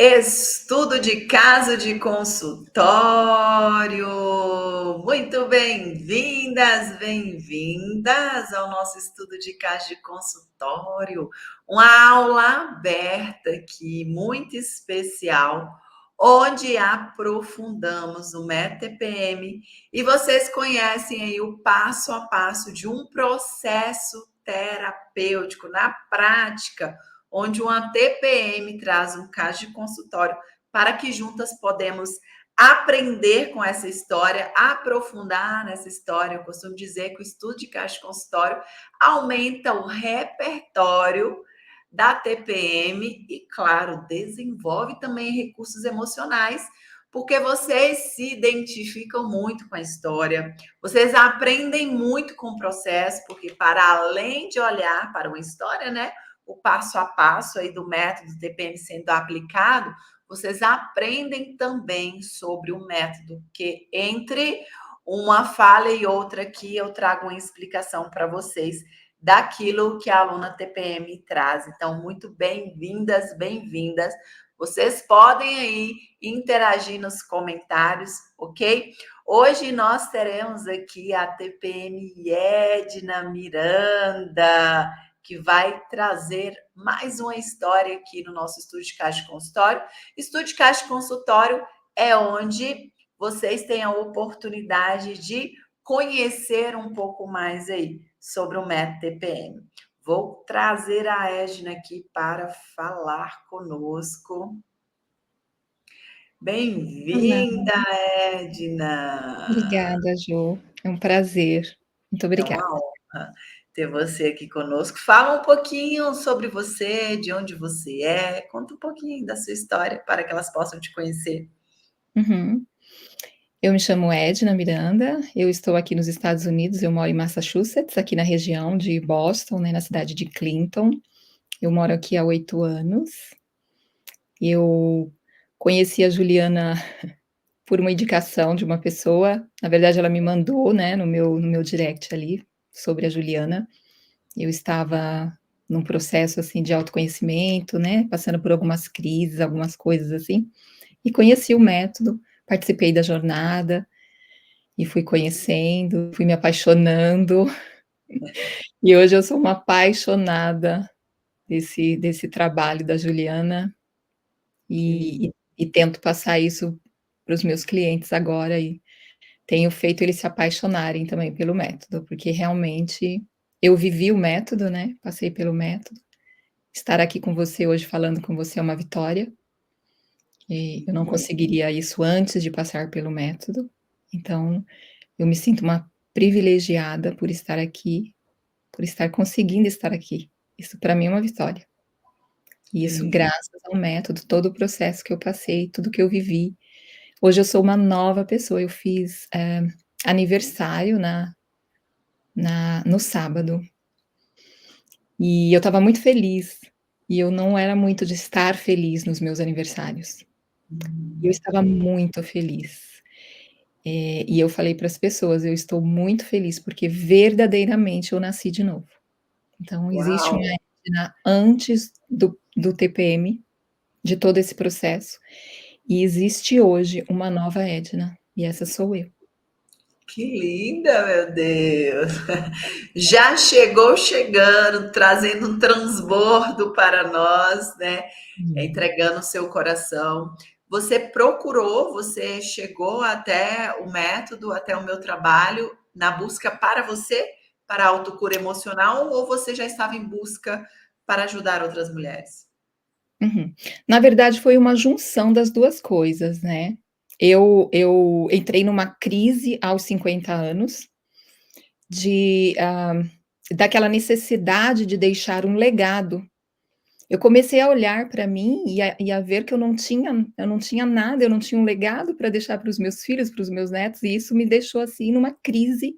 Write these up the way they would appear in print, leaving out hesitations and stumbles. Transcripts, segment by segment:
Estudo de caso de consultório. Muito bem-vindas, bem-vindas ao nosso estudo de caso de consultório. Uma aula aberta aqui, muito especial, onde aprofundamos o método TPM e vocês conhecem aí o passo a passo de um processo terapêutico na prática, onde uma TPM traz um caso de consultório para que juntas podemos aprender com essa história, aprofundar nessa história. Eu costumo dizer que o estudo de caso de consultório aumenta o repertório da TPM e, claro, desenvolve também recursos emocionais, porque vocês se identificam muito com a história, vocês aprendem muito com o processo, porque para além de olhar para uma história, né, o passo a passo aí do método TPM sendo aplicado, vocês aprendem também sobre o método, que entre uma fala e outra aqui eu trago uma explicação para vocês daquilo que a aluna TPM traz. Então, muito bem-vindas, bem-vindas. Vocês podem aí interagir nos comentários, ok? Hoje nós teremos aqui a TPM Edna Miranda, que vai trazer mais uma história aqui no nosso Estúdio de Caixa de Consultório. Estúdio de Caixa de Consultório é onde vocês têm a oportunidade de conhecer um pouco mais aí sobre o método TPM. Vou trazer a Edna aqui para falar conosco. Olá, Bem-vinda, Edna! obrigada, Jo. É um prazer. Muito É obrigada. uma honra ter você aqui conosco. Fala um pouquinho sobre você, de onde você é, conta um pouquinho da sua história para que elas possam te conhecer. Uhum. Eu me chamo Edna Miranda, eu estou aqui nos Estados Unidos, eu moro em Massachusetts, aqui na região de Boston, né, na cidade de Clinton. Eu moro aqui há 8 anos. Eu conheci a Juliana por uma indicação de uma pessoa. Na verdade, ela me mandou, né, no meu direct ali, sobre a Juliana. Eu estava num processo, assim, de autoconhecimento, né, passando por algumas crises, algumas coisas assim, e conheci o método, participei da jornada e fui conhecendo, fui me apaixonando, e hoje eu sou uma apaixonada desse trabalho da Juliana Que e tento passar isso para os meus clientes agora e tenho feito eles se apaixonarem também pelo método, porque realmente eu vivi o método, né, passei pelo método. Estar aqui com você hoje falando com você é uma vitória. E eu não conseguiria isso antes de passar pelo método. Então, eu me sinto uma privilegiada por estar aqui, por estar conseguindo estar aqui. Isso para mim é uma vitória. E isso lindo. graças ao método, todo o processo que eu passei, tudo que eu vivi. Hoje eu sou uma nova pessoa. Eu fiz aniversário no sábado. E eu estava muito feliz. E eu não era muito de estar feliz nos meus aniversários. E eu estava muito feliz. E eu falei para as pessoas: "Eu estou muito feliz, porque verdadeiramente eu nasci de novo". Então existe uma Uau, Edna antes do TPM, de todo esse processo, e existe hoje uma nova Edna, e essa sou eu. que linda, meu Deus! Já chegou chegando, trazendo um transbordo para nós, né? Hum. Entregando o seu coração. Você procurou, você chegou até o método, até o meu trabalho, na busca para você, para a autocura emocional, ou você já estava em busca para ajudar outras mulheres? Uhum. Na verdade foi uma junção das 2 coisas, né. Eu entrei numa crise aos 50 anos, de, daquela necessidade de deixar um legado. Eu comecei a olhar para mim e a ver que eu não tinha nada, eu não tinha um legado para deixar para os meus filhos, para os meus netos, e isso me deixou, assim, numa crise,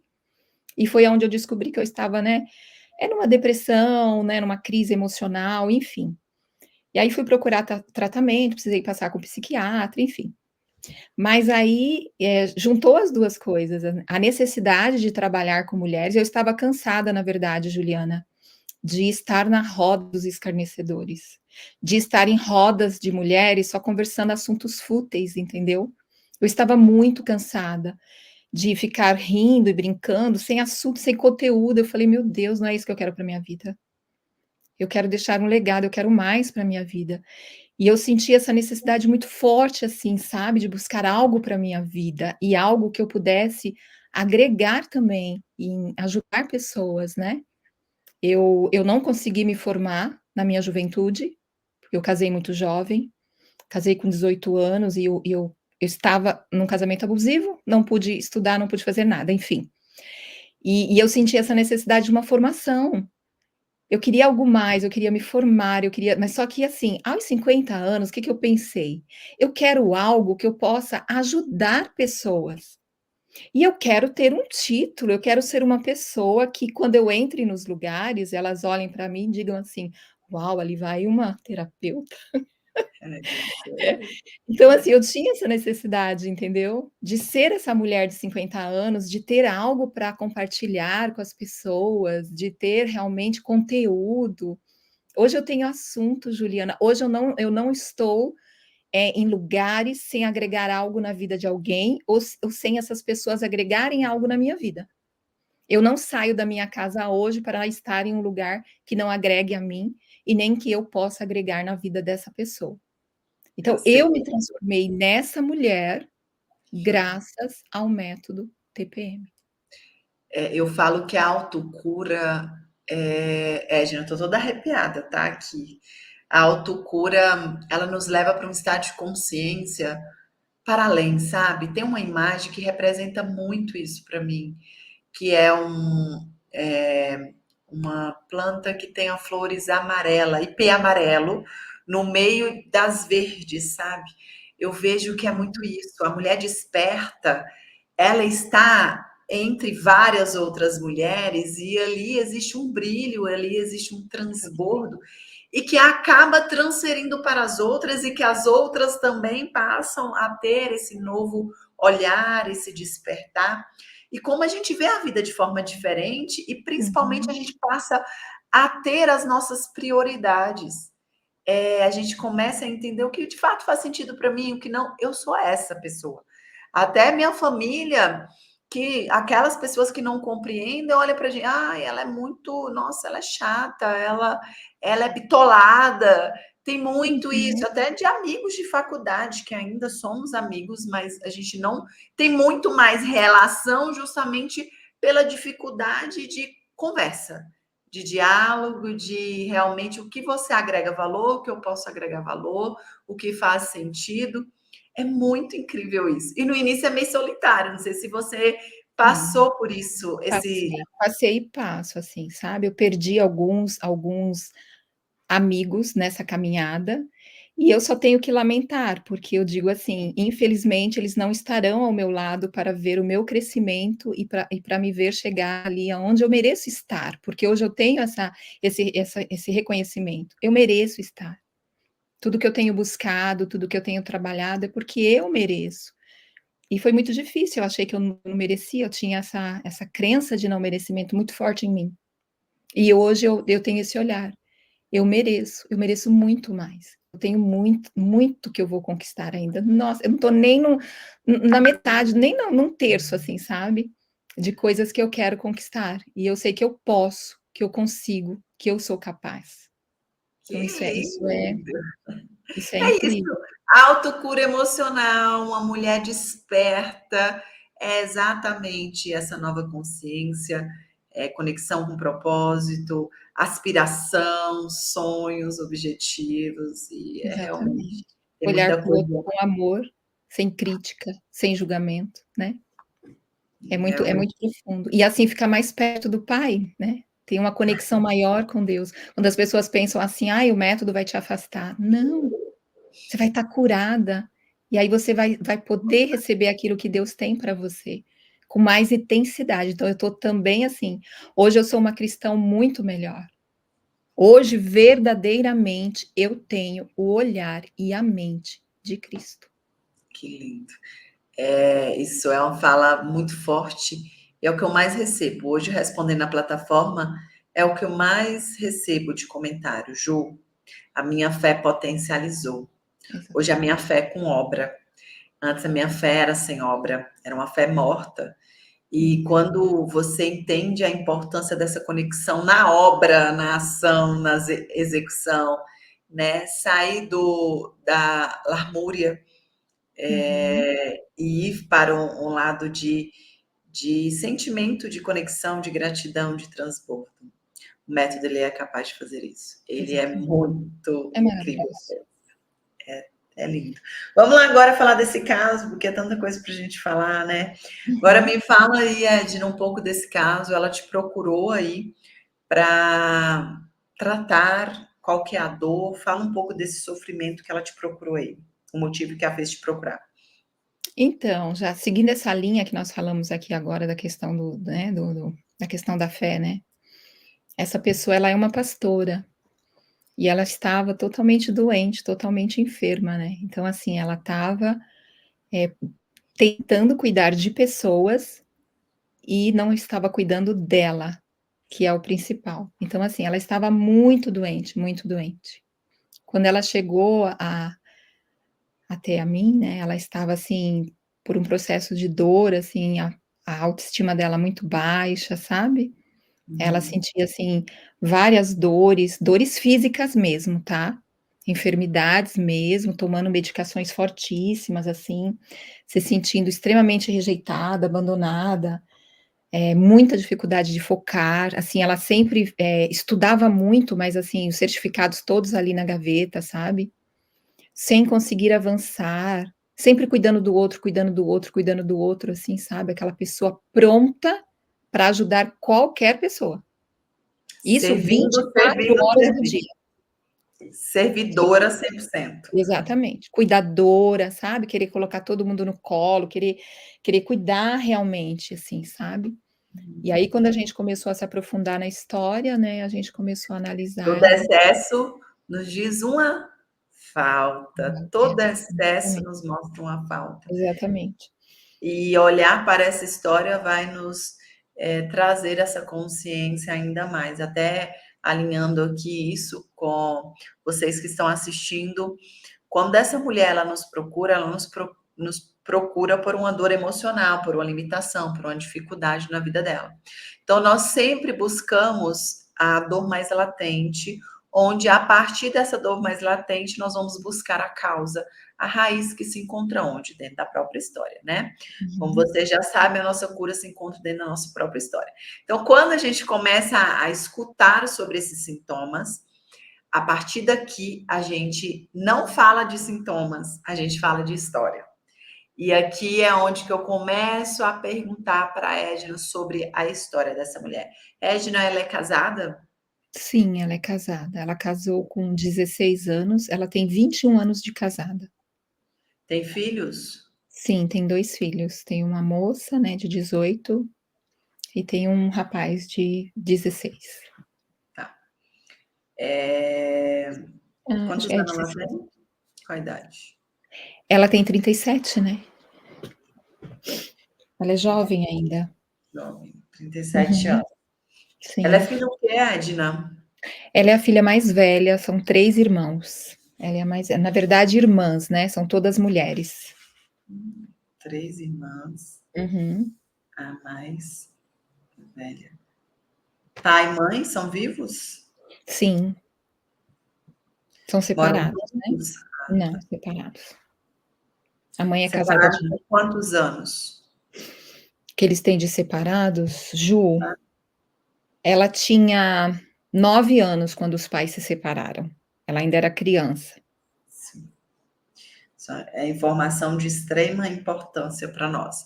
e foi aonde eu descobri que eu estava, né, numa depressão, né, numa crise emocional, enfim. E aí fui procurar tratamento, precisei passar com psiquiatra, enfim. Mas aí, juntou as 2 coisas, a necessidade de trabalhar com mulheres. Eu estava cansada, na verdade, Juliana, de estar na roda dos escarnecedores, de estar em rodas de mulheres só conversando assuntos fúteis, entendeu? Eu estava muito cansada de ficar rindo e brincando, sem assunto, sem conteúdo. Eu falei, meu Deus, não é isso que eu quero para minha vida. Eu quero deixar um legado, eu quero mais para minha vida. E eu senti essa necessidade muito forte, assim, sabe, de buscar algo para minha vida e algo que eu pudesse agregar também em ajudar pessoas, né? Eu não consegui me formar na minha juventude, porque eu casei muito jovem, casei com 18 anos e eu estava num casamento abusivo, não pude estudar, não pude fazer nada, enfim. E eu senti essa necessidade de uma formação. Eu queria algo mais, eu queria me formar, eu queria, mas só que assim, aos 50 anos, o que que eu pensei? Eu quero algo que eu possa ajudar pessoas. E eu quero ter um título, eu quero ser uma pessoa que quando eu entre nos lugares, elas olhem para mim e digam assim: "Uau, ali vai uma terapeuta". É isso É. aí. Então, assim, eu tinha essa necessidade, entendeu? De ser essa mulher de 50 anos, de ter algo para compartilhar com as pessoas, de ter realmente conteúdo. Hoje eu tenho assunto, Juliana. Hoje eu não estou, em lugares sem agregar algo na vida de alguém ou sem essas pessoas agregarem algo na minha vida. Eu não saio da minha casa hoje para estar em um lugar que não agregue a mim e nem que eu possa agregar na vida dessa pessoa. Eu Então, sei. eu me transformei nessa mulher graças ao método TPM. Eu falo que a autocura Edna, eu tô toda arrepiada, tá? Aqui. A autocura, ela nos leva para um estado de consciência para além, sabe? Tem uma imagem que representa muito isso para mim, que é uma planta que tem as flores amarela, ipê amarelo, no meio das verdes, sabe? Eu vejo que é muito isso. A mulher desperta, ela está entre várias outras mulheres e ali existe um brilho, ali existe um transbordo e que acaba transferindo para as outras e que as outras também passam a ter esse novo olhar, esse despertar. E como a gente vê a vida de forma diferente e principalmente a Uhum, gente passa a ter as nossas prioridades. A gente começa a entender o que de fato faz sentido para mim, o que não. Eu sou essa pessoa. Até minha família, que aquelas pessoas que não compreendem, olha para a gente, ah, ela é muito, nossa, ela é chata, ela é bitolada. Tem muito isso, uhum, até de amigos de faculdade, que ainda somos amigos, mas a gente não tem muito mais relação justamente pela dificuldade de conversa, de diálogo, de realmente o que você agrega valor, o que eu posso agregar valor, o que faz sentido. É muito incrível isso. E no início é meio solitário, não sei se você sim. passou por isso, esse. Passei e passo, assim, sabe? Eu perdi alguns amigos nessa caminhada, e eu só tenho que lamentar, porque eu digo assim, infelizmente eles não estarão ao meu lado para ver o meu crescimento e para me ver chegar ali aonde eu mereço estar, porque hoje eu tenho esse reconhecimento, eu mereço estar. Tudo que eu tenho buscado, tudo que eu tenho trabalhado é porque eu mereço. E foi muito difícil, eu achei que eu não merecia, eu tinha essa crença de não merecimento muito forte em mim. E hoje eu tenho esse olhar. Eu mereço muito mais. Eu tenho muito, muito que eu vou conquistar ainda. Nossa, eu não estou nem na metade, nem num terço, assim, sabe? De coisas que eu quero conquistar. E eu sei que eu posso, que eu consigo, que eu sou capaz. Que Então, lindo! isso é É isso. incrível. Autocura emocional, uma mulher desperta, é exatamente essa nova consciência, conexão com propósito, aspiração, sonhos, objetivos, e é realmente Exatamente. tem Olhar muita para o coisa. outro com amor, sem crítica, sem julgamento, né? É Realmente. muito profundo. E assim fica mais perto do Pai, né? Tem uma conexão maior com Deus. Quando as pessoas pensam assim: "Ai, o método vai te afastar". Não, você vai estar curada, e aí você vai poder receber aquilo que Deus tem para você, com mais intensidade. Então eu estou também assim, hoje eu sou uma cristã muito melhor. Hoje, verdadeiramente, eu tenho o olhar e a mente de Cristo. Que lindo. Isso é uma fala muito forte, é o que eu mais recebo. Hoje, respondendo na plataforma, É o que eu mais recebo de comentário, Ju. A minha fé potencializou. Exato. Hoje a minha fé é com obra. Antes a minha fé era sem obra, era uma fé morta. E quando você entende a importância dessa conexão na obra, na ação, na execução, né? Sair da lamúria e ir para um lado de sentimento, de conexão, de gratidão, de transbordo. O método ele é capaz de fazer isso. Ele é Exatamente. muito É incrível. maravilhoso. É lindo. Vamos lá agora falar desse caso, porque é tanta coisa para a gente falar, né? Agora me fala aí, Edna, um pouco desse caso. Ela te procurou aí para tratar qual que é a dor. Fala um pouco desse sofrimento que ela te procurou aí, o motivo que a fez te procurar. Então, já seguindo essa linha que nós falamos aqui agora da questão da questão da fé, né? Essa pessoa, ela é uma pastora e ela estava totalmente doente, totalmente enferma, né? Então, assim, ela estava tentando cuidar de pessoas e não estava cuidando dela, que é o principal. Então, assim, ela estava muito doente, muito doente. Quando ela chegou até a mim, né, ela estava, assim, por um processo de dor, assim, a autoestima dela muito baixa, sabe? Ela sentia, assim, várias dores, dores físicas mesmo, tá? Enfermidades mesmo, tomando medicações fortíssimas, assim, se sentindo extremamente rejeitada, abandonada, muita dificuldade de focar, assim, ela sempre, estudava muito, mas, assim, os certificados todos ali na gaveta, sabe? Sem conseguir avançar, sempre cuidando do outro, cuidando do outro, cuidando do outro, assim, sabe? Aquela pessoa pronta para ajudar qualquer pessoa. Isso Servindo, 24 servindo, horas do servindo. dia. Servidora 100%. Exatamente. Cuidadora, sabe? Querer colocar todo mundo no colo, querer cuidar realmente, assim, sabe? E aí, quando a gente começou a se aprofundar na história, né, a gente começou a Todo analisar. excesso nos diz uma falta. Todo excesso Exatamente, nos mostra uma falta. exatamente. E olhar para essa história vai nos trazer essa consciência ainda mais, até alinhando aqui isso com vocês que estão assistindo. Quando essa mulher ela nos procura, nos procura por uma dor emocional, por uma limitação, por uma dificuldade na vida dela. Então, nós sempre buscamos a dor mais latente, onde a partir dessa dor mais latente nós vamos buscar a causa, a raiz que se encontra onde? Dentro da própria história, né? Como Uhum. vocês já sabem, a nossa cura se encontra dentro da nossa própria história. Então, quando a gente começa a escutar sobre esses sintomas, a partir daqui a gente não fala de sintomas, a gente fala de história. E aqui é onde que eu começo a perguntar para a Edna sobre a história dessa mulher. Edna, ela é casada? Sim, ela é casada. Ela casou com 16 anos, ela tem 21 anos de casada. Tem filhos? Sim, tem 2 filhos. Tem uma moça, né, de 18 e tem um rapaz de 16. Tá. É... Acho Quantos que é anos ela 16. tem? Qual a idade? Ela tem 37, né? Ela é jovem ainda. Jovem, 37 Uhum, anos. Ela é sim. filha do quê, Edna? Ela é a filha mais velha, são 3 irmãos. Ela é a mais na verdade, irmãs, né, são todas mulheres. 3 irmãs, Uhum. a mais velha. Pai e mãe são vivos? Sim, são Moram separados, né. juntos? Ah, Não, tá. separados. A mãe é casada Separados de por quantos anos? que eles têm de separados, Ju, Tá? ela tinha 9 anos quando os pais se separaram. Ela ainda era criança. Sim. Isso é informação de extrema importância para nós.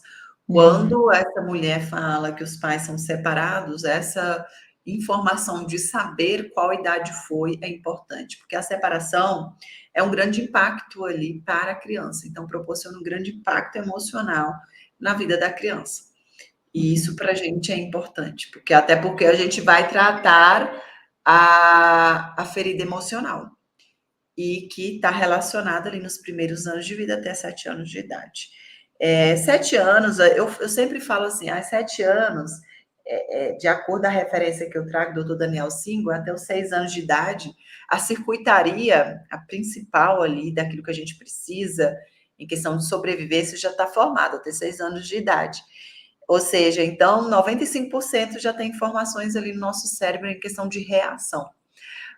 Uhum. Quando essa mulher fala que os pais são separados, essa informação de saber qual idade foi é importante, porque a separação é um grande impacto ali para a criança, então proporciona um grande impacto emocional na vida da criança. E isso Uhum. para a gente é importante, porque até porque a gente vai tratar a ferida emocional e que está relacionada ali nos primeiros anos de vida até 7 anos de idade. 7 anos, eu sempre falo assim, 7 anos de acordo com a referência que eu trago do Dr. Daniel Singo, até os 6 anos de idade, a circuitaria, a principal ali daquilo que a gente precisa, em questão de sobrevivência, já está formada até 6 anos de idade. Ou seja, então, 95% já tem informações ali no nosso cérebro em questão de reação.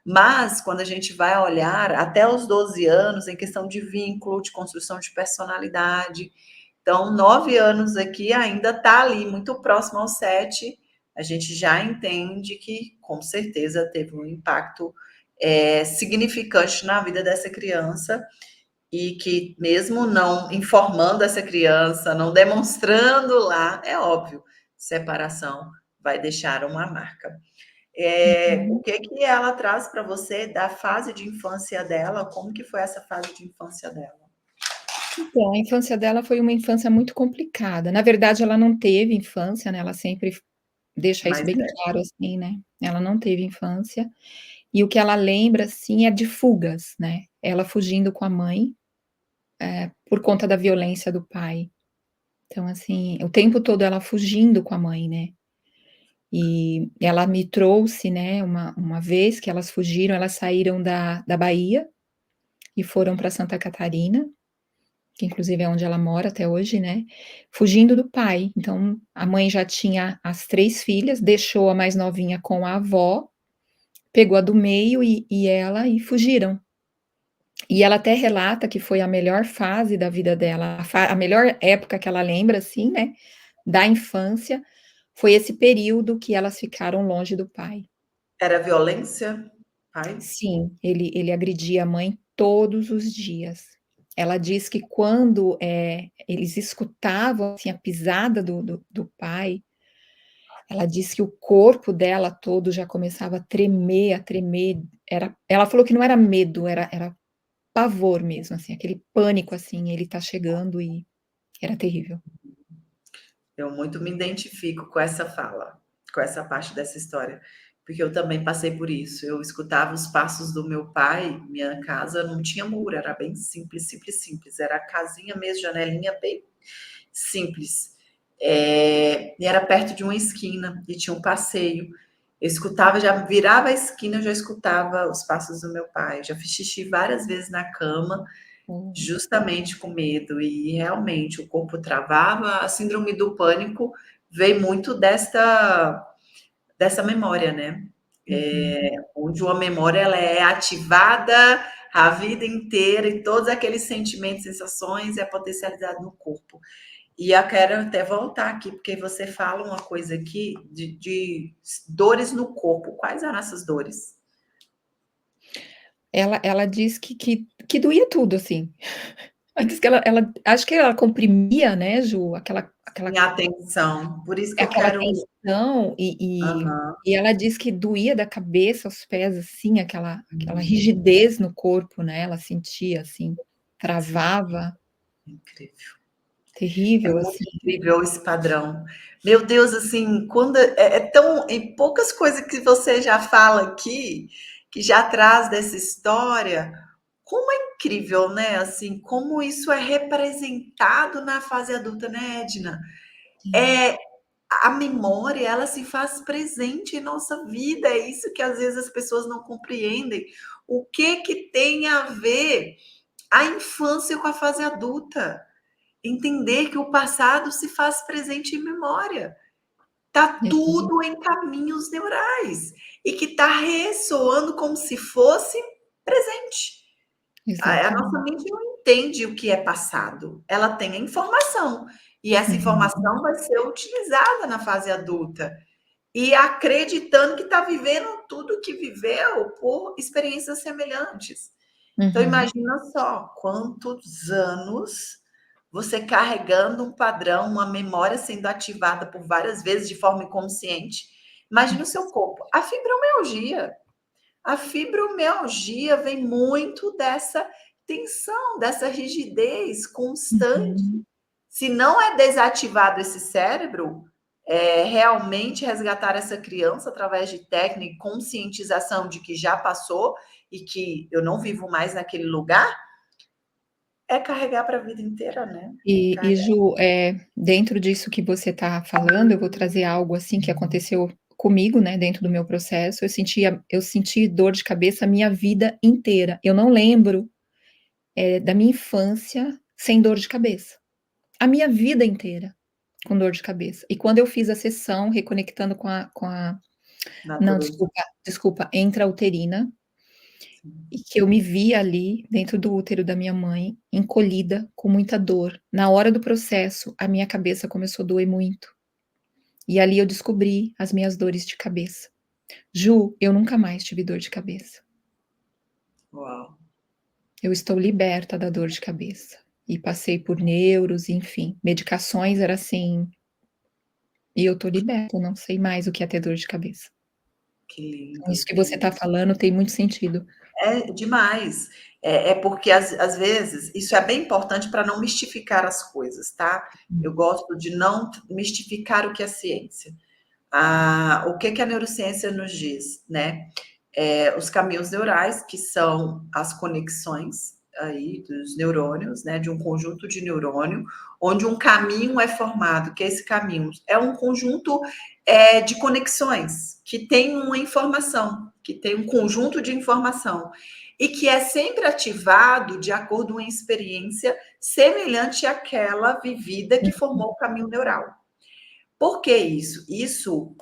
Mas, quando a gente vai olhar, até os 12 anos, em questão de vínculo, de construção de personalidade. Então, 9 anos aqui ainda está ali, muito próximo aos 7, a gente já entende que, com certeza, teve um impacto significante na vida dessa criança e que, mesmo não informando essa criança, não demonstrando lá, é óbvio, separação vai deixar uma marca. O Uhum. que ela traz para você da fase de infância dela? Como que foi essa fase de infância dela? Então, a infância dela foi uma infância muito complicada. Na verdade, ela não teve infância, né, ela sempre deixa isso Mais bem velha. claro, assim, né, ela não teve infância, e o que ela lembra, assim, é de fugas, né, ela fugindo com a mãe, por conta da violência do pai. Então, assim, o tempo todo ela fugindo com a mãe, né. E ela me trouxe, né, uma vez que elas fugiram, elas saíram da Bahia e foram para Santa Catarina, que inclusive é onde ela mora até hoje, né, fugindo do pai. Então, a mãe já tinha as 3 filhas, deixou a mais novinha com a avó, pegou a do meio e ela e fugiram. E ela até relata que foi a melhor fase da vida dela, a melhor época que ela lembra, assim, né, da infância, foi esse período que elas ficaram longe do pai. Era violência? Pai? Sim, ele agredia a mãe todos os dias. Ela diz que quando, eles escutavam, assim, a pisada do pai, ela diz que o corpo dela todo já começava a tremer, ela falou que não era medo, era pavor mesmo, assim, aquele pânico, assim, ele tá chegando e era terrível. Eu muito me identifico com essa fala, com essa parte dessa história, porque eu também passei por isso. Eu escutava os passos do meu pai, minha casa não tinha muro, era bem simples, simples, simples. Era a casinha mesmo, janelinha bem simples. E era perto de uma esquina e tinha um passeio. Eu escutava, já virava a esquina, eu já escutava os passos do meu pai. Já fiz xixi várias vezes na cama, Hum. justamente com medo, e realmente o corpo travava. A síndrome do pânico veio muito dessa memória, né? Uhum. Onde uma memória ela é ativada a vida inteira e todos aqueles sentimentos, sensações é potencializado no corpo. E eu quero até voltar aqui, porque você fala uma coisa aqui de dores no corpo. Quais eram essas dores? Ela diz que doía tudo, assim. Ela diz que ela acho que ela comprimia, né, Ju, aquela Em atenção. Por isso que eu aquela quero. tensão e Aham. e ela diz que doía da cabeça aos pés, assim, aquela Hum, rigidez no corpo, né, ela sentia, assim, sim, travava, incrível. É terrível, muito assim. incrível esse padrão. Meu Deus, assim, quando é tão em poucas coisas que você já fala aqui, que já traz dessa história, como é incrível, né? Assim, como isso é representado na fase adulta, né, Edna? Sim. É, a memória, ela se faz presente em nossa vida. É isso que às vezes as pessoas não compreendem. O que que tem a ver a infância com a fase adulta? Entender que o passado se faz presente em memória. Tá Uhum. tudo em caminhos neurais e que está ressoando como se fosse presente. A nossa Exatamente. mente não entende o que é passado, ela tem a informação e essa Uhum. informação vai ser utilizada na fase adulta e acreditando que está vivendo tudo que viveu por experiências semelhantes. Então, Uhum. imagina só quantos anos você carregando um padrão, uma memória sendo ativada por várias vezes de forma inconsciente. Imagina o seu corpo. A fibromialgia vem muito dessa tensão, dessa rigidez constante. Uhum. Se não é desativado esse cérebro, realmente resgatar essa criança através de técnica e conscientização de que já passou e que eu não vivo mais naquele lugar, É carregar para a vida inteira, né? E Carregar. Ju, dentro disso que você está falando, eu vou trazer algo assim que aconteceu comigo, né, dentro do meu processo. Eu senti dor de cabeça a minha vida inteira. Eu não lembro, da minha infância sem dor de cabeça. A minha vida inteira com dor de cabeça. E quando eu fiz a sessão reconectando com a não, Natureza. desculpa, intrauterina, Sim. e que eu me vi ali dentro do útero da minha mãe, encolhida, com muita dor. Na hora do processo, a minha cabeça começou a doer muito. E ali eu descobri as minhas dores de cabeça. Ju, eu nunca mais tive dor de cabeça. Uau. Eu estou liberta da dor de cabeça. E passei por neuros, enfim, medicações era assim, e eu tô liberta, eu não sei mais o que é ter dor de cabeça. Que Então isso lindo, que que você está lindo. falando tem muito sentido. É demais. É porque, às vezes, isso é bem importante para não mistificar as coisas, tá? Eu gosto de não mistificar o que é ciência. O que que a neurociência nos diz, né? Os caminhos neurais, que são as conexões aí dos neurônios, né? De um conjunto de neurônio, onde um caminho é formado, que esse caminho é um conjunto de conexões que tem uma informação, que tem um conjunto de informação e que é sempre ativado de acordo com uma experiência semelhante àquela vivida que formou o caminho neural. Por que isso? Isso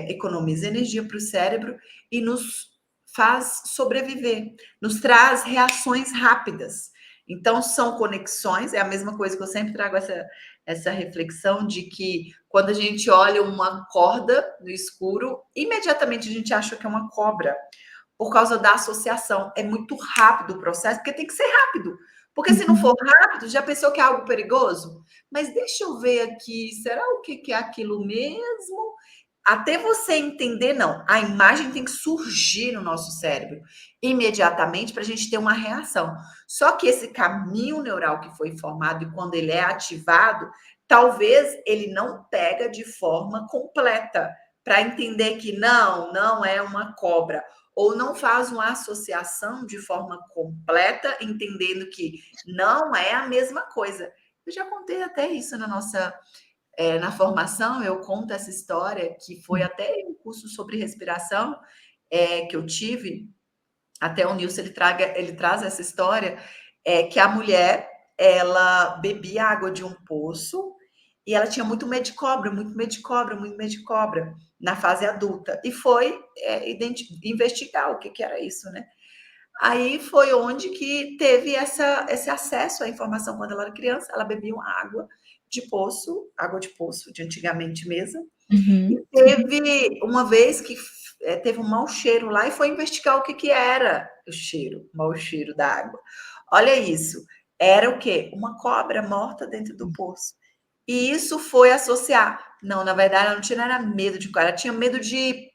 economiza energia para o cérebro e nos faz sobreviver, nos traz reações rápidas. Então, são conexões, é a mesma coisa que eu sempre trago essa reflexão de que quando a gente olha uma corda no escuro, imediatamente a gente acha que é uma cobra por causa da associação. É muito rápido o processo, porque tem que ser rápido. Porque se não for Uhum, rápido, já pensou que é algo perigoso? Mas deixa eu ver aqui, será o que é aquilo mesmo? Até você entender, não. A imagem tem que surgir no nosso cérebro imediatamente para a gente ter uma reação. Só que esse caminho neural que foi formado e quando ele é ativado, talvez ele não pega de forma completa para entender que não é uma cobra ou não faz uma associação de forma completa, entendendo que não é a mesma coisa. Eu já contei até isso na formação, eu conto essa história, que foi até um curso sobre respiração que eu tive, até o Nilson ele traz essa história, que a mulher ela bebia água de um poço e ela tinha muito medo de cobra, muito medo de cobra, muito medo de cobra na fase adulta. E foi investigar o que era isso, né? Aí foi onde que teve esse acesso à informação quando ela era criança. Ela bebia uma água de poço, de antigamente mesmo. E uhum. teve uma vez que teve um mau cheiro lá e foi investigar o que era o cheiro, o mau cheiro da água. Olha isso, era o quê? Uma cobra morta dentro do poço. E isso foi associar. Não, na verdade, ela não tinha era medo de cobra, ela tinha medo de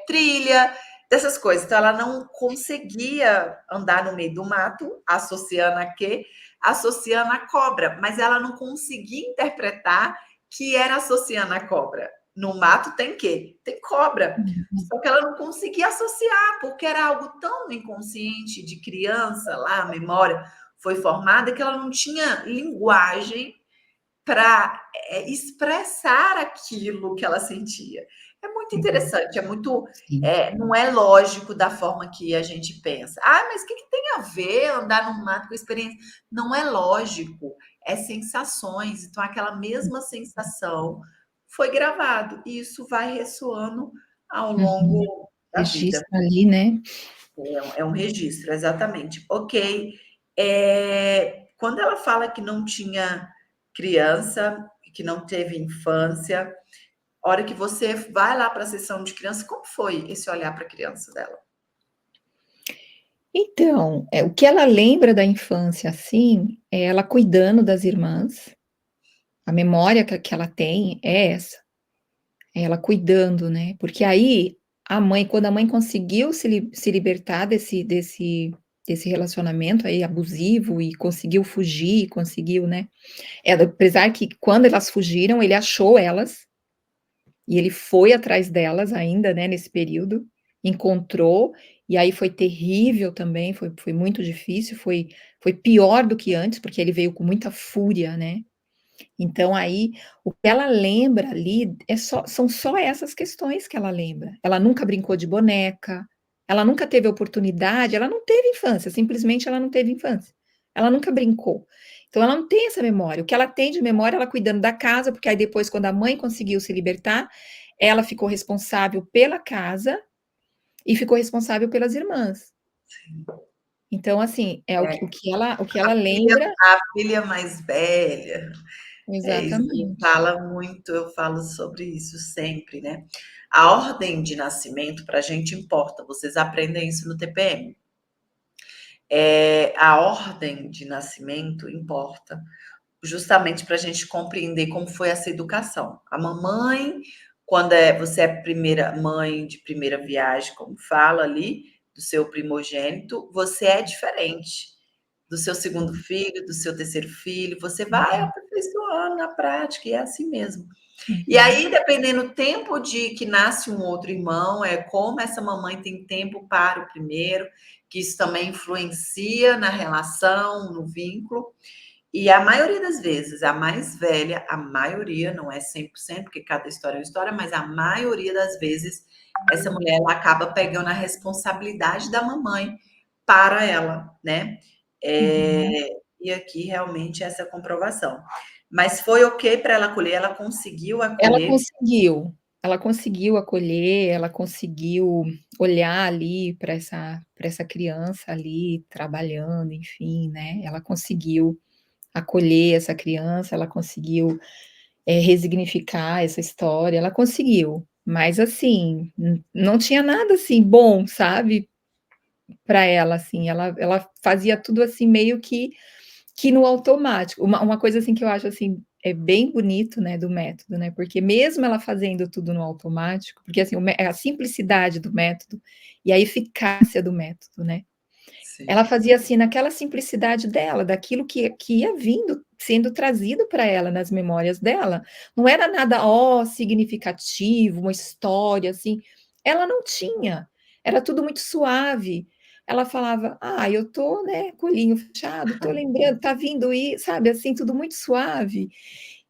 trilha, dessas coisas. Então, ela não conseguia andar no meio do mato, associando a quê? Associando a cobra, mas ela não conseguia interpretar que era associando a cobra. No mato tem quê? Tem cobra. Uhum. Só que ela não conseguia associar, porque era algo tão inconsciente de criança lá, a memória foi formada, que ela não tinha linguagem para expressar aquilo que ela sentia. É muito Uhum. interessante, Sim. não é lógico da forma que a gente pensa. Ah, mas o que tem a ver andar no mato com experiência? Não é lógico, é sensações. Então, aquela mesma sensação foi gravado e isso vai ressoando ao Uhum. longo da vida. Registra ali, né. É um registro, exatamente. Ok. Quando ela fala que não tinha criança, que não teve infância, a hora que você vai lá para a sessão de criança, como foi esse olhar para a criança dela? Então, o que ela lembra da infância, assim, é ela cuidando das irmãs, a memória que ela tem é essa, é ela cuidando, né, porque aí quando a mãe conseguiu se libertar desse relacionamento aí abusivo e conseguiu fugir, conseguiu, né, apesar que quando elas fugiram, ele achou elas, e ele foi atrás delas ainda, né, nesse período, encontrou e aí foi terrível também, foi muito difícil, foi pior do que antes, porque ele veio com muita fúria, né. Então aí, o que ela lembra ali são só essas questões que ela lembra. Ela nunca brincou de boneca, ela nunca teve oportunidade, ela não teve infância, simplesmente ela não teve infância. Ela nunca brincou. Então ela não tem essa memória. O que ela tem de memória, ela cuidando da casa, porque aí depois quando a mãe conseguiu se libertar, ela ficou responsável pela casa e ficou responsável pelas irmãs. Sim. Então assim, é É, o que ela filha lembra. a filha mais velha, é isso que Exatamente. fala muito, eu falo sobre isso sempre, né. A ordem de nascimento para a gente importa, vocês aprendem isso no TPM. A ordem de nascimento importa, justamente para a gente compreender como foi essa educação. A mamãe, quando você é primeira mãe de primeira viagem, como fala ali, do seu primogênito, você é diferente do seu segundo Sim. filho, do seu terceiro filho, você vai Uhum, aperfeiçoando na prática, e é assim mesmo. E uhum. aí, dependendo do tempo de que nasce um outro irmão, é como essa mamãe tem tempo para o primeiro, que isso também influencia na relação, no vínculo. E a maioria das vezes, a mais velha, a maioria, não é 100%, porque cada história é uma história, mas a maioria das vezes, essa mulher ela acaba pegando a responsabilidade da mamãe para ela, né? Uhum. E aqui realmente essa comprovação. Mas foi ok para ela acolher, ela conseguiu Ela acolher. conseguiu, ela conseguiu acolher, ela conseguiu olhar ali para essa criança ali trabalhando, enfim, né, ela conseguiu acolher essa criança, ela conseguiu, resignificar essa história, ela conseguiu, mas assim, não tinha nada, assim, bom, sabe, para ela, assim, ela fazia tudo, assim, meio que no automático. Uma coisa, assim, que eu acho, assim, é bem bonito, né, do método, né, porque mesmo ela fazendo tudo no automático, porque, assim, a simplicidade do método e a eficácia do método, né, ela Sim. fazia, assim, naquela simplicidade dela, daquilo que ia vindo, sendo trazido para ela nas memórias dela. Não era nada, ó, significativo, uma história, assim, ela não tinha, era tudo muito suave. Ela falava: "Ah, eu tô, né, com o olhinho fechado, tô lembrando, tá vindo aí", sabe, assim, tudo muito suave.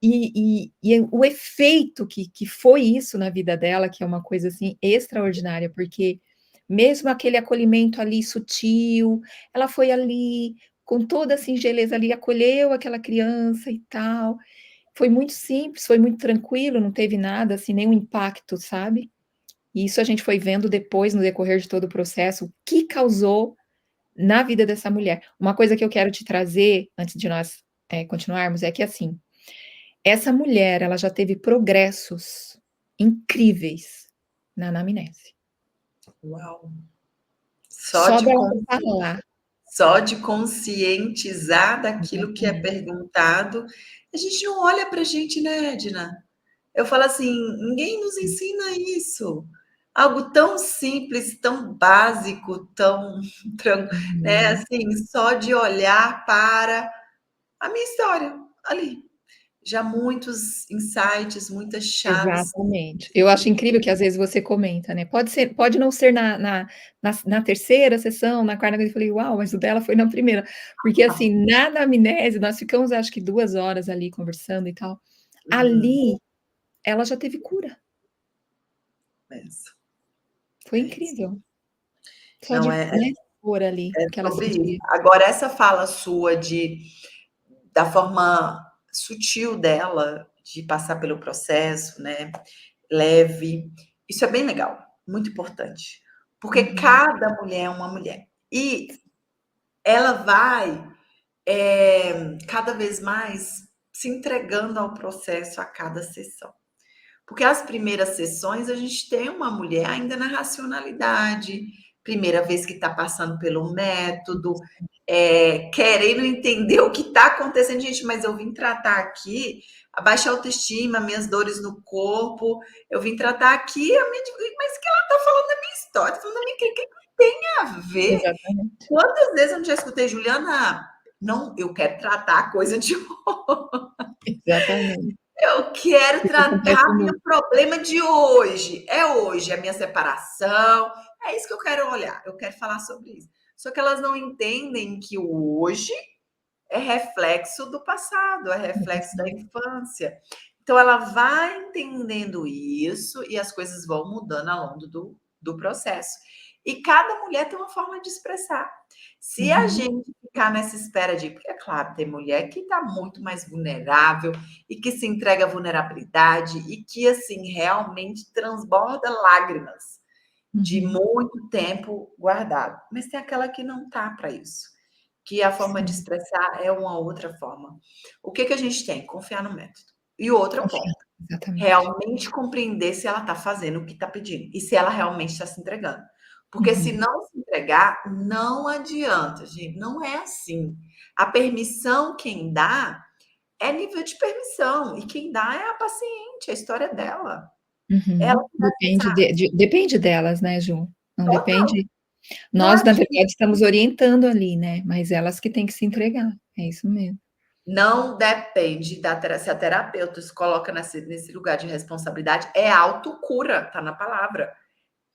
E o efeito que foi isso na vida dela, que é uma coisa, assim, extraordinária, porque mesmo aquele acolhimento ali sutil, ela foi ali, com toda a singeleza ali, acolheu aquela criança e tal. Foi muito simples, foi muito tranquilo, não teve nada, assim, nenhum impacto, sabe. E isso a gente foi vendo depois, no decorrer de todo o processo, o que causou na vida dessa mulher. Uma coisa que eu quero te trazer, antes de nós, continuarmos, é que, assim, essa mulher, ela já teve progressos incríveis na anamnese. Uau! Só Só de dela consci falar. só de conscientizar daquilo que é Exatamente. perguntado, a gente não olha para a gente, né, Edna? Eu falo assim, ninguém nos ensina isso. Algo tão simples, tão básico, tão, né, Uhum. assim, só de olhar para a minha história ali. Já muitos insights, muitas chaves. Exatamente. Eu acho incrível que às vezes você comenta, né, pode não ser na terceira sessão, na quarta, eu falei: "Uau, mas o dela foi na primeira", porque, assim, na anamnese nós ficamos acho que 2 horas ali conversando e tal, Uhum, ali ela já teve cura, é isso, foi é isso. incrível, só Não de, é, né, expor ali é o que ela sobre isso. sentia. Agora, essa fala sua da forma sutil dela, de passar pelo processo, né, leve, isso é bem legal, muito importante. Porque Uhum. cada mulher é uma mulher. E ela vai, cada vez mais se entregando ao processo a cada sessão. Porque as primeiras sessões a gente tem uma mulher ainda na racionalidade, primeira vez que está passando pelo método, querendo entender o que está acontecendo. Gente, mas eu vim tratar aqui a baixa autoestima, minhas dores no corpo, eu vim tratar aqui a minha. Mas que ela está falando da minha história, tá falando da minha. Que tem a ver? Exatamente, Quantas vezes eu não já escutei, Juliana? Não, eu quero tratar a coisa de exatamente. eu quero Isso tratar acontece meu muito. problema de hoje. É hoje, é a minha separação, É isso que eu quero olhar, eu quero falar sobre isso. Só que elas não entendem que o hoje é reflexo do passado, é reflexo da infância. Então, ela vai entendendo isso e as coisas vão mudando ao longo do processo. E cada mulher tem uma forma de expressar. Se a Uhum, gente ficar nessa espera de. Porque, é claro, tem mulher que está muito mais vulnerável e que se entrega à vulnerabilidade e que, assim, realmente transborda lágrimas de uhum, muito tempo guardado. Mas tem aquela que não tá para isso, que a forma de sim, expressar é uma outra forma. O que que a gente tem? Confiar no método. E outro ponto, confiança, exatamente. realmente compreender se ela está fazendo o que está pedindo e se ela realmente está se entregando. Porque se Uhum, não se entregar, não adianta, gente, não é assim. A permissão quem dá é nível de permissão e quem dá é a paciente, a história dela. Ela uhum. que vai Depende pensar. depende delas, né, Ju? Não Total, depende não nós, na adianta. verdade, estamos orientando ali, né, mas elas que têm que se entregar, é isso mesmo. Não depende da se a terapeuta se coloca nesse lugar de responsabilidade, é autocura, tá na palavra.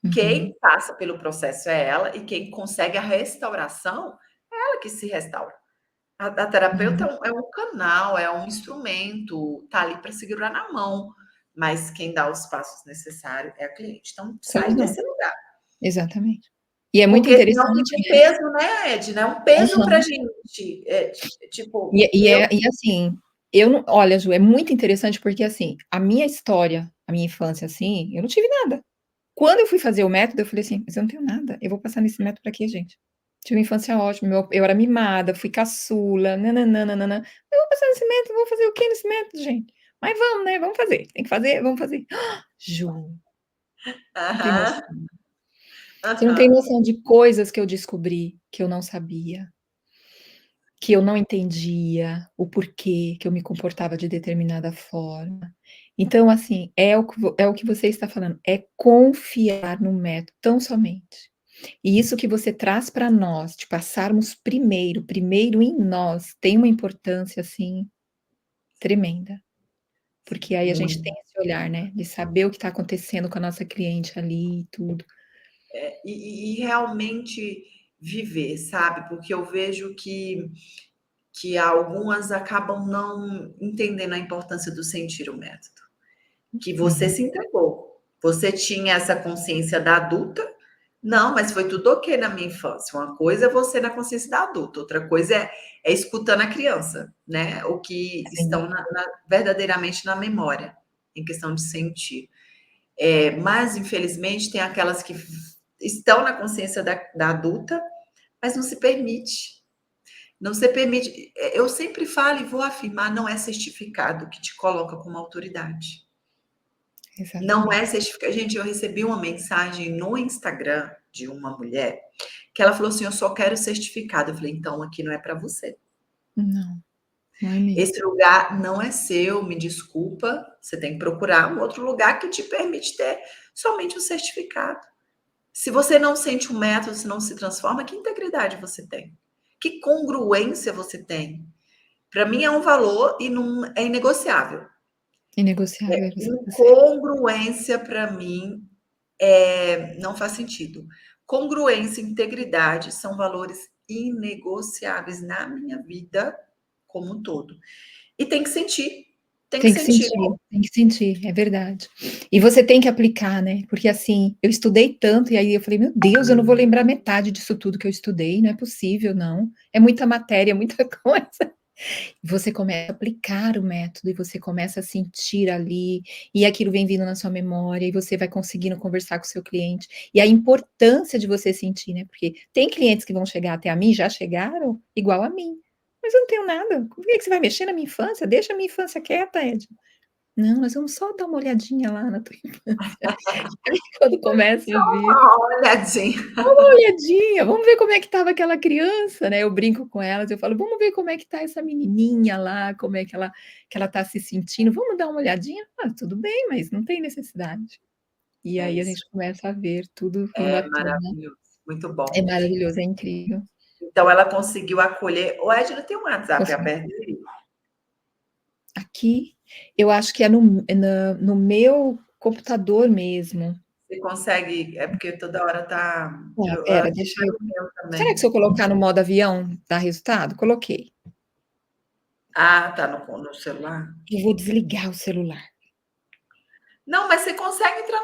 Uhum, Quem passa pelo processo é ela e quem consegue a restauração, é ela que se restaura. A terapeuta uhum, é um canal, é um instrumento, tá ali para segurar na mão, mas quem dá os passos necessários é a cliente. Então, somos sai nós, desse lugar, exatamente. E é muito porque senão interessante, fica um né. peso, né, Edna? É um peso pra Aham. gente. Tipo, E eu. é e assim, eu não olha, Ju, é muito interessante, porque, assim, a minha história, a minha infância, assim, eu não tive nada. Quando eu fui fazer o método, eu falei assim: "Mas eu não tenho nada, eu vou passar nesse método pra quê, gente? Tive uma infância ótima, eu era mimada, fui caçula, nã-nã-nã, nã-nã-nã. Eu vou passar nesse método, vou fazer o quê nesse método, gente? Mas vamos, né, vamos fazer, tem que fazer, vamos fazer". Ju, não tem Aham, noção. Você não tem aham. noção de coisas que eu descobri, que eu não sabia, que eu não entendia o porquê que eu me comportava de determinada forma. Então, assim, é o que você está falando, é confiar no método, tão somente. E isso que você traz para nós, de passarmos primeiro em nós, tem uma importância, assim, tremenda, porque aí a gente tem Muito. esse olhar, né, de saber o que está acontecendo com a nossa cliente ali e tudo. E realmente viver, sabe? Porque eu vejo que algumas acabam não entendendo a importância do sentir o método. Que você Uhum. se entregou. Você tinha essa consciência da adulta. Não, mas foi tudo ok na minha infância. Uma coisa é você na consciência da adulta, outra coisa é escutando a criança, né? O que Sim, estão verdadeiramente na memória, em questão de sentir. É, mas, infelizmente, tem aquelas que estão na consciência da adulta, mas não se permite. Não se permite. Eu sempre falo e vou afirmar, não é certificado que te coloca como autoridade. Não é exatamente. certificado. Gente, eu recebi uma mensagem no Instagram de uma mulher que ela falou assim: Eu só quero certificado. Eu falei: Então, aqui não é para você. Não, não é mesmo. Esse lugar não é seu, me desculpa. Você tem que procurar um outro lugar que te permite ter somente o certificado. Se você não sente o método, se não se transforma, que integridade você tem? Que congruência você tem? Para mim é um valor e não é inegociável. Inegociável, você está certa. Incongruência para mim não faz sentido. Congruência e integridade são valores inegociáveis na minha vida como um todo. E tem que sentir, tem que sentir. Tem que sentir, é verdade. E você tem que aplicar, né, porque, assim, eu estudei tanto e aí eu falei: "Meu Deus, eu não vou lembrar metade disso tudo que eu estudei, não é possível não, é muita matéria, é muita coisa". Você começa a aplicar o método e você começa a sentir ali, e aquilo vem vindo na sua memória e você vai conseguindo conversar com o seu cliente. E a importância de você sentir, né, porque tem clientes que vão chegar até a mim, já chegaram igual a mim: "Mas eu não tenho nada, por que que você vai mexer na minha infância? Deixa a minha infância quieta, Ed". "Não, nós vamos só dar uma olhadinha lá na tua infância". Aí quando começa a ver Uma olhadinha. olhadinha, vamos ver como é que estava aquela criança, né, eu brinco com elas, eu falo: "Vamos ver como é que está essa menininha lá, como é que ela está se sentindo, vamos dar uma olhadinha?". "Ah, tudo bem, mas não tem necessidade". E É aí a isso. gente começa a ver tudo vindo à É tona. maravilhoso. Muito É bom. maravilhoso, é incrível. Então ela conseguiu acolher. O Edna tem um WhatsApp Consegui. aberto aí? Aqui, eu acho que é no meu computador mesmo. Você consegue, é porque toda hora tá, Tá, eu pera, acho que deixa tá eu no meu será que também. se eu colocar no modo avião dá resultado? Coloquei. Ah, tá no celular? Eu vou desligar o celular. Não, mas você consegue entrar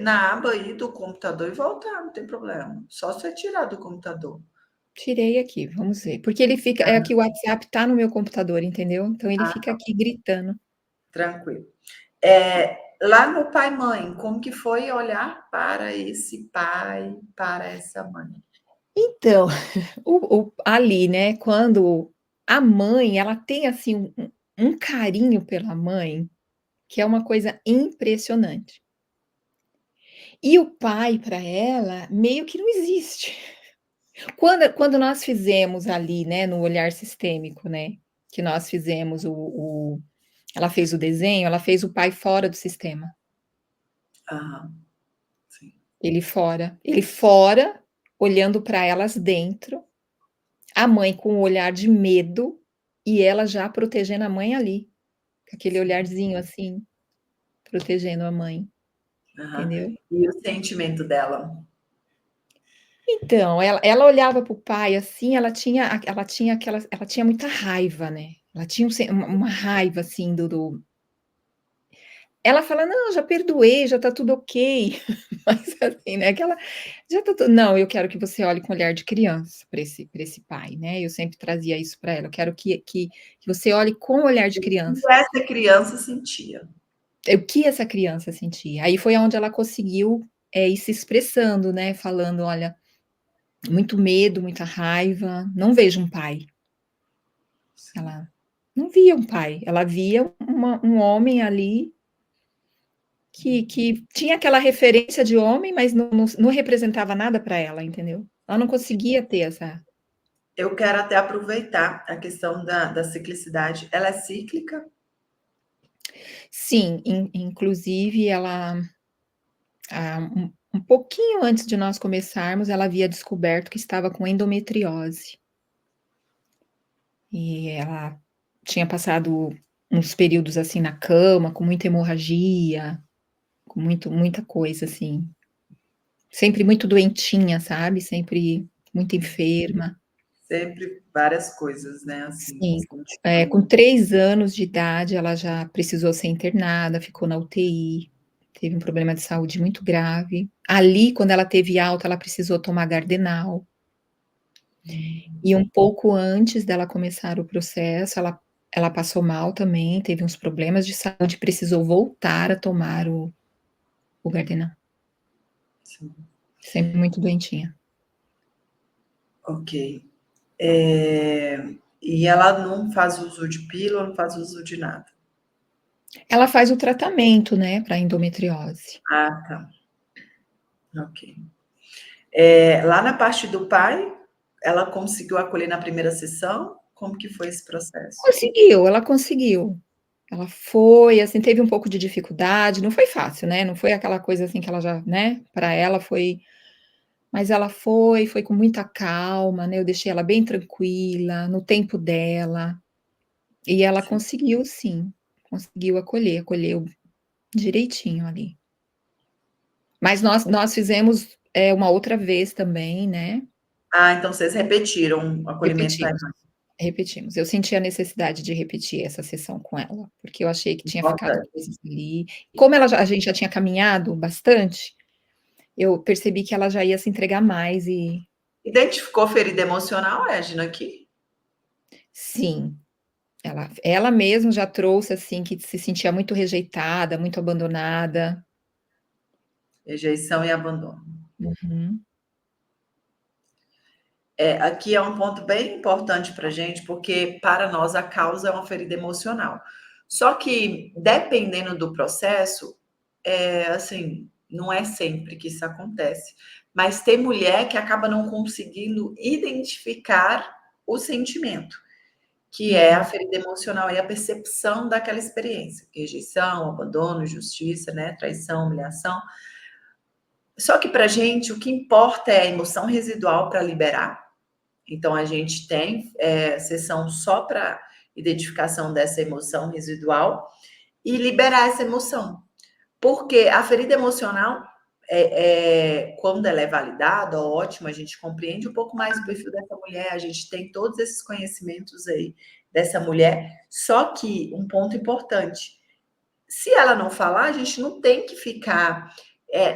na aba aí do computador e voltar, não tem problema. Só você tirar do computador. Tirei aqui, vamos ver. Porque ele fica é que o WhatsApp tá no meu computador, entendeu? Então ele Ah, fica aqui gritando. tranquilo. Lá no pai e mãe, como que foi olhar para esse pai, para essa mãe? Então, ali, né, quando a mãe, ela tem, assim, um carinho pela mãe, que é uma coisa impressionante. E o pai para ela, meio que não existe. Quando nós fizemos ali, né, no olhar sistêmico, né, que nós fizemos o ela fez o desenho, ela fez o pai fora do sistema. Aham, sim. Ele fora, olhando para elas dentro, a mãe com um olhar de medo, e ela já protegendo a mãe ali, com aquele Sim. olharzinho assim, protegendo a mãe, Aham. entendeu. E o sentimento dela? Então, ela olhava para o pai, assim, ela tinha muita raiva, né, ela tinha uma raiva, assim, do ela fala: "Não, já perdoei, já tá tudo ok", mas assim, né, aquela já tá tudo não, eu quero que você olhe com olhar de criança para esse pai, né, eu sempre trazia isso para ela, eu quero que você olhe com olhar de O criança. que essa criança sentia? O que essa criança sentia. Aí foi aonde ela conseguiu, ir se expressando, né, falando: "Olha, muito medo, muita raiva, não vejo um pai". Sim. Ela não via um pai, ela via um homem ali que tinha aquela referência de homem, mas não representava nada para ela, entendeu. Ela não conseguia ter essa Eu quero até aproveitar a questão da ciclicidade. Ela é cíclica? sim, inclusive ela, um pouquinho antes de nós começarmos, ela havia descoberto que estava com endometriose. E ela tinha passado uns períodos, assim, na cama, com muita hemorragia, com muita coisa, assim, sempre muito doentinha, sabe, sempre muito enferma. Sempre várias coisas, né, assim, Sim, com sentindo. 3 anos de idade ela já precisou ser internada, ficou na UTI, teve um problema de saúde muito grave. Ali, quando ela teve alta, ela precisou tomar Gardenal. E um pouco antes dela começar o processo, ela passou mal também, teve uns problemas de saúde, precisou voltar a tomar o Gardenal, Sim, sempre muito doentinha. ok. E ela não faz uso de pílula, não faz uso de nada? Ela faz o tratamento, né, para endometriose. Ah, tá, ok. Lá na parte do pai, ela conseguiu acolher na primeira sessão? Como que foi esse processo? Conseguiu, ela conseguiu. Ela foi, assim, teve um pouco de dificuldade, não foi fácil, né, não foi aquela coisa, assim, que ela já, né, para ela foi, mas ela foi com muita calma, né, eu deixei ela bem tranquila, no tempo dela. E ela Sim. conseguiu sim, conseguiu acolheu direitinho ali. Mas nós fizemos, uma outra vez também, né, Ah, então vocês repetiram o acolhimento pai repetimos, e mãe. repetimos. Eu senti a necessidade de repetir essa sessão com ela, porque eu achei que tinha ficado Importante. coisas ali. Como a gente já tinha caminhado bastante, eu percebi que ela já ia se entregar mais e Identificou ferida emocional, Edna, aqui? sim, ela mesma já trouxe, assim, que se sentia muito rejeitada, muito abandonada. Rejeição e abandono. Uhum. Aqui é um ponto bem importante para a gente, porque para nós a causa é uma ferida emocional. Só que, dependendo do processo, assim, não é sempre que isso acontece. Mas tem mulher que acaba não conseguindo identificar o sentimento, que é a Uhum. ferida emocional e a percepção daquela experiência. Rejeição, abandono, injustiça, né? Traição, humilhação. Só que para a gente, o que importa é a emoção residual para liberar. Então, a gente tem sessão só para identificação dessa emoção residual e liberar essa emoção. Porque a ferida emocional, quando ela é validada, ótimo, a gente compreende um pouco mais o perfil dessa mulher, a gente tem todos esses conhecimentos aí dessa mulher, só que um ponto importante, se ela não falar, a gente não tem que ficar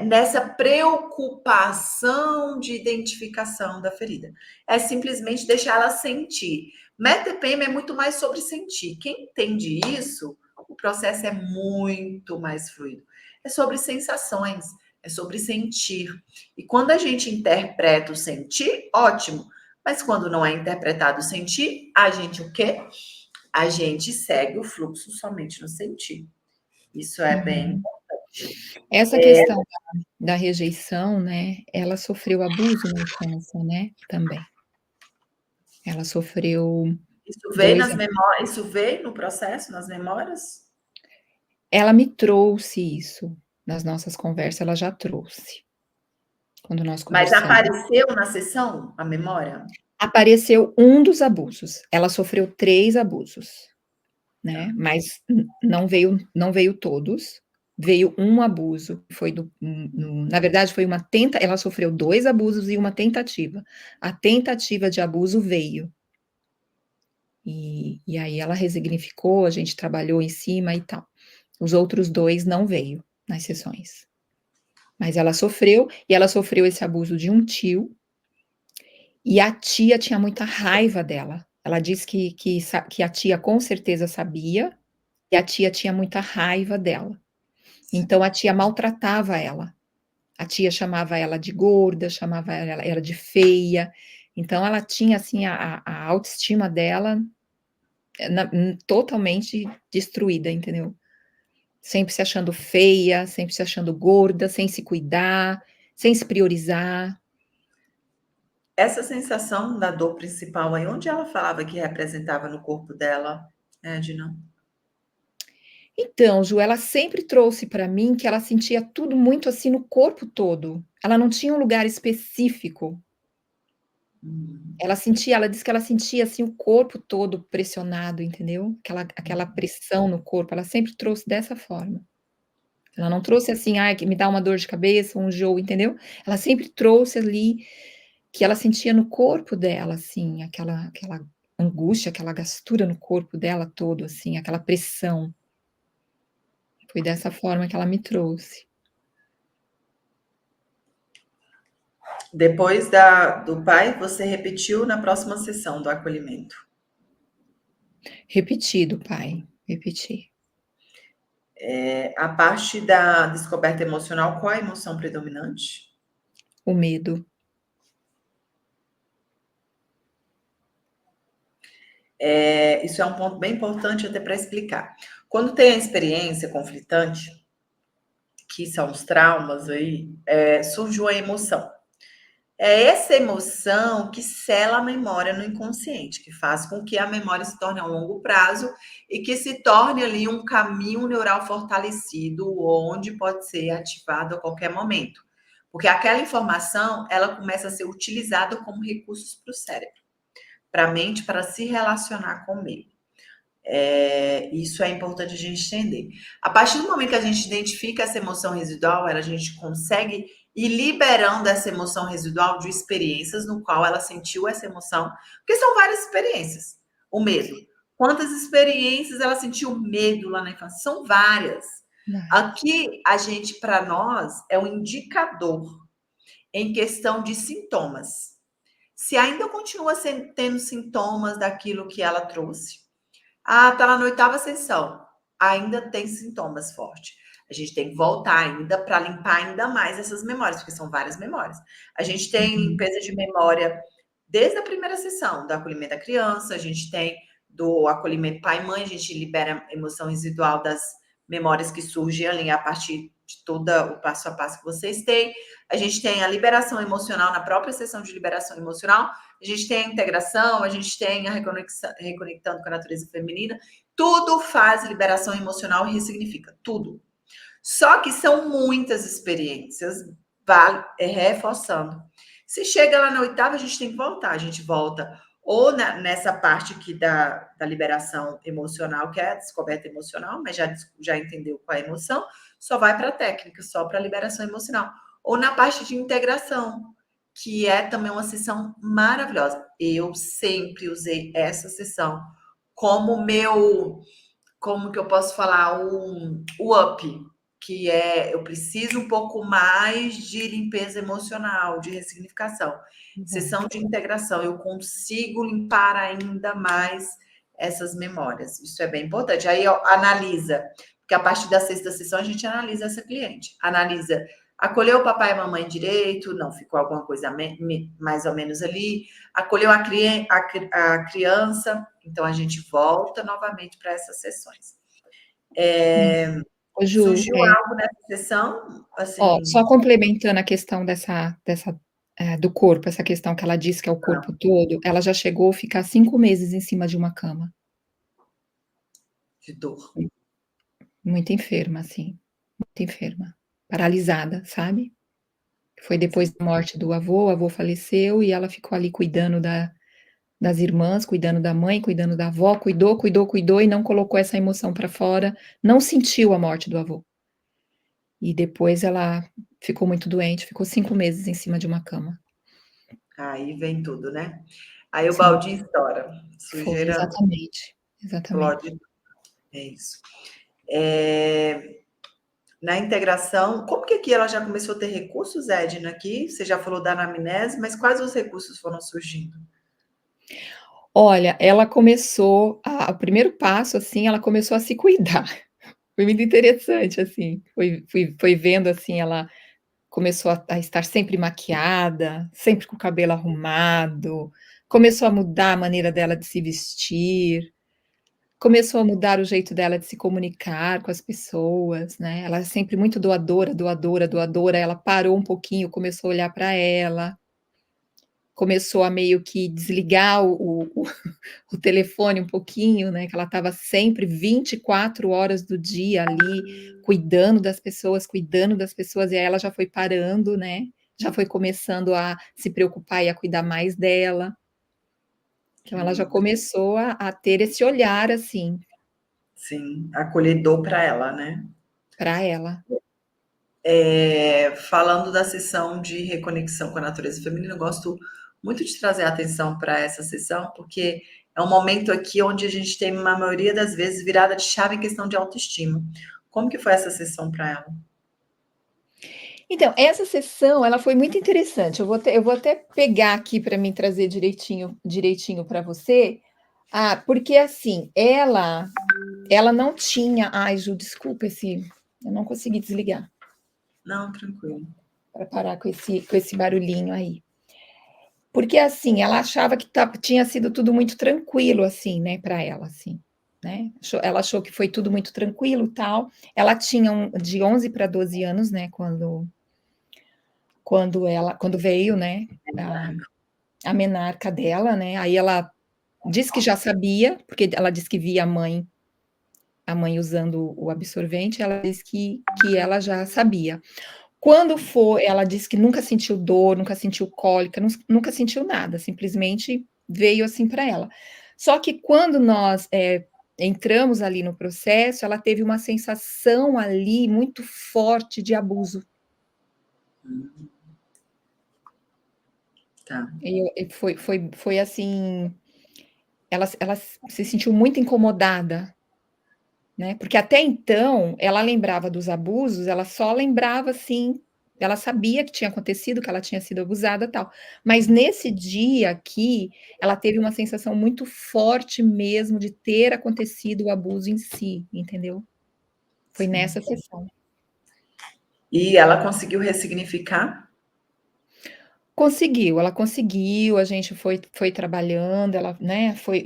nessa preocupação de identificação da ferida. É simplesmente deixar ela sentir. MetaPM é muito mais sobre sentir. Quem entende isso, o processo é muito mais fluido. É sobre sensações, é sobre sentir. E quando a gente interpreta o sentir, ótimo. Mas quando não é interpretado o sentir, a gente o quê? A gente segue o fluxo somente no sentir. Isso é bem Uhum. importante. Essa questão da rejeição, né, ela sofreu abuso na infância, né, também. Ela sofreu Isso veio 2 nas memórias, isso veio no processo, nas memórias? ela me trouxe isso, nas nossas conversas ela já trouxe, quando nós Mas conversamos. apareceu na sessão a memória? Apareceu um dos abusos, ela sofreu 3 abusos, né, Tá. mas não veio todos, veio um abuso, foi na verdade foi uma tenta ela sofreu 2 abusos e uma tentativa. A tentativa de abuso veio. E aí ela resignificou, a gente trabalhou em cima e tal. Os outros 2 não veio nas sessões. Mas ela sofreu, e ela sofreu esse abuso de um tio, e a tia tinha muita raiva dela. Ela disse que a tia com certeza sabia, e a tia tinha muita raiva dela. Então a tia maltratava ela. A tia chamava ela de gorda, chamava ela de feia. Então ela tinha assim a autoestima dela totalmente destruída, entendeu? Sempre se achando feia, sempre se achando gorda, sem se cuidar, sem se priorizar. Essa sensação da dor principal aí, onde ela falava que representava no corpo dela, Edna? Então, Ju, ela sempre trouxe para mim que ela sentia tudo muito assim no corpo todo. Ela não tinha um lugar específico. Hum. Ela disse que ela sentia assim o corpo todo pressionado, entendeu? Aquela pressão no corpo. Ela sempre trouxe dessa forma. Ela não trouxe assim, ai, que me dá uma dor de cabeça, um enjoo, entendeu? Ela sempre trouxe ali que ela sentia no corpo dela, assim, aquela angústia, aquela gastura no corpo dela todo, assim, aquela pressão. Foi dessa forma que ela me trouxe. Depois do pai, você repetiu na próxima sessão do acolhimento. Repetido, pai, repeti. A parte da descoberta emocional, qual a emoção predominante? O medo. Isso é um ponto bem importante até para explicar. Quando tem a experiência conflitante, que são os traumas aí, surge uma emoção. É essa emoção que sela a memória no inconsciente, que faz com que a memória se torne a longo prazo e que se torne ali um caminho neural fortalecido, onde pode ser ativado a qualquer momento. Porque aquela informação, ela começa a ser utilizada como recursos para o cérebro, para a mente, para se relacionar com o meio. Isso é importante a gente entender. A partir do momento que a gente identifica essa emoção residual, a gente consegue ir liberando essa emoção residual de experiências no qual ela sentiu essa emoção, porque são várias experiências. O medo. Quantas experiências ela sentiu medo lá na infância? São várias. Várias. Aqui, a gente, para nós, é um indicador em questão de sintomas. Se ainda continua tendo sintomas daquilo que ela trouxe, tá lá na 8ª sessão. Ainda tem sintomas fortes. A gente tem que voltar ainda para limpar ainda mais essas memórias, porque são várias memórias. A gente tem Uhum. limpeza de memória desde a primeira sessão, do acolhimento da criança, a gente tem do acolhimento pai e mãe, a gente libera a emoção residual das memórias que surgem ali a partir de todo o passo a passo que vocês têm. A gente tem a liberação emocional na própria sessão de liberação emocional, a gente tem a integração, a gente tem a reconectando com a natureza feminina, tudo faz liberação emocional e ressignifica, tudo. Só que são muitas experiências, reforçando. Se chega lá na 8ª, a gente tem que voltar, a gente volta ou nessa parte aqui da liberação emocional, que é a descoberta emocional, mas já entendeu qual é a emoção, só vai para a técnica, só para a liberação emocional. ou na parte de integração, que é também uma sessão maravilhosa. Eu sempre usei essa sessão como meu, como que eu posso falar, o up, que é eu preciso um pouco mais de limpeza emocional, de ressignificação. Uhum. Sessão de integração, eu consigo limpar ainda mais essas memórias. Isso é bem importante. Aí ó, analisa, porque a partir da sexta sessão a gente analisa essa cliente. Analisa, acolheu o papai e a mamãe direito? Não, ficou alguma coisa mais ou menos ali. Acolheu a criança? Então a gente volta novamente para essas sessões. Ô, Ju, Surgiu algo nessa sessão? ó, Assim, só complementando a questão do corpo, essa questão que ela disse que é o corpo todo, ela já chegou a ficar 5 meses em cima de uma cama. de dor. Muito enferma, assim, muito enferma, paralisada, sabe? Foi depois Sim. da morte do avô, o avô faleceu e ela ficou ali cuidando das irmãs, cuidando da mãe, cuidando da avó, cuidou, cuidou, cuidou e não colocou essa emoção para fora, não sentiu a morte do avô. E depois ela ficou muito doente, ficou 5 meses em cima de uma cama. Aí vem tudo, né? Aí o Sim, baldinho estoura. foi, Sujeira exatamente, exatamente. explode. É isso. Na integração, como que aqui ela já começou a ter recursos, Edna, aqui? Você já falou da anamnese, mas quais os recursos foram surgindo? Olha, ela começou o primeiro passo, assim, ela começou a se cuidar. Foi muito interessante, assim, foi vendo, assim, ela começou a estar sempre maquiada, sempre com o cabelo arrumado, começou a mudar a maneira dela de se vestir, começou a mudar o jeito dela de se comunicar com as pessoas, né, ela é sempre muito doadora, doadora, doadora, ela parou um pouquinho, começou a olhar para ela, começou a meio que desligar o telefone um pouquinho, né, que ela estava sempre 24 horas do dia ali, cuidando das pessoas, e aí ela já foi parando, né, já foi começando a se preocupar e a cuidar mais dela. Que Então ela já lindo. começou a ter esse olhar, assim, Sim, acolhedor para ela, né? para ela. Falando da sessão de reconexão com a natureza feminina, eu gosto muito de trazer a atenção para essa sessão, porque é um momento aqui onde a gente tem, na maioria das vezes, virada de chave em questão de autoestima. Como que foi essa sessão para ela? Então, essa sessão, ela foi muito interessante, eu vou até pegar aqui para mim trazer direitinho para você, porque assim, ela não tinha, ai Ju, desculpa eu não consegui desligar, Não, tranquilo. para parar com esse barulhinho aí. Porque assim, ela achava que tinha sido tudo muito tranquilo, assim, né, para ela, assim, né? Ela achou que foi tudo muito tranquilo, tal. Ela tinha de 11 para 12 anos, né, quando veio, né, a, a menarca dela, né? Aí ela disse que já sabia, porque ela disse que via a mãe usando o absorvente, ela disse que ela já sabia. Quando for, ela disse que nunca sentiu dor, nunca sentiu cólica, nunca sentiu nada, simplesmente veio assim para ela. Só que quando nós entramos ali no processo, ela teve uma sensação ali muito forte de abuso. Tá. Foi assim, ela se sentiu muito incomodada, né? Porque até então ela lembrava dos abusos, ela só lembrava assim, ela sabia que tinha acontecido, que ela tinha sido abusada, tal. Mas nesse dia aqui, ela teve uma sensação muito forte mesmo de ter acontecido o abuso em si, entendeu? Foi Sim. nessa sessão. E ela conseguiu ressignificar? Conseguiu, ela conseguiu, a gente foi trabalhando, ela, né, foi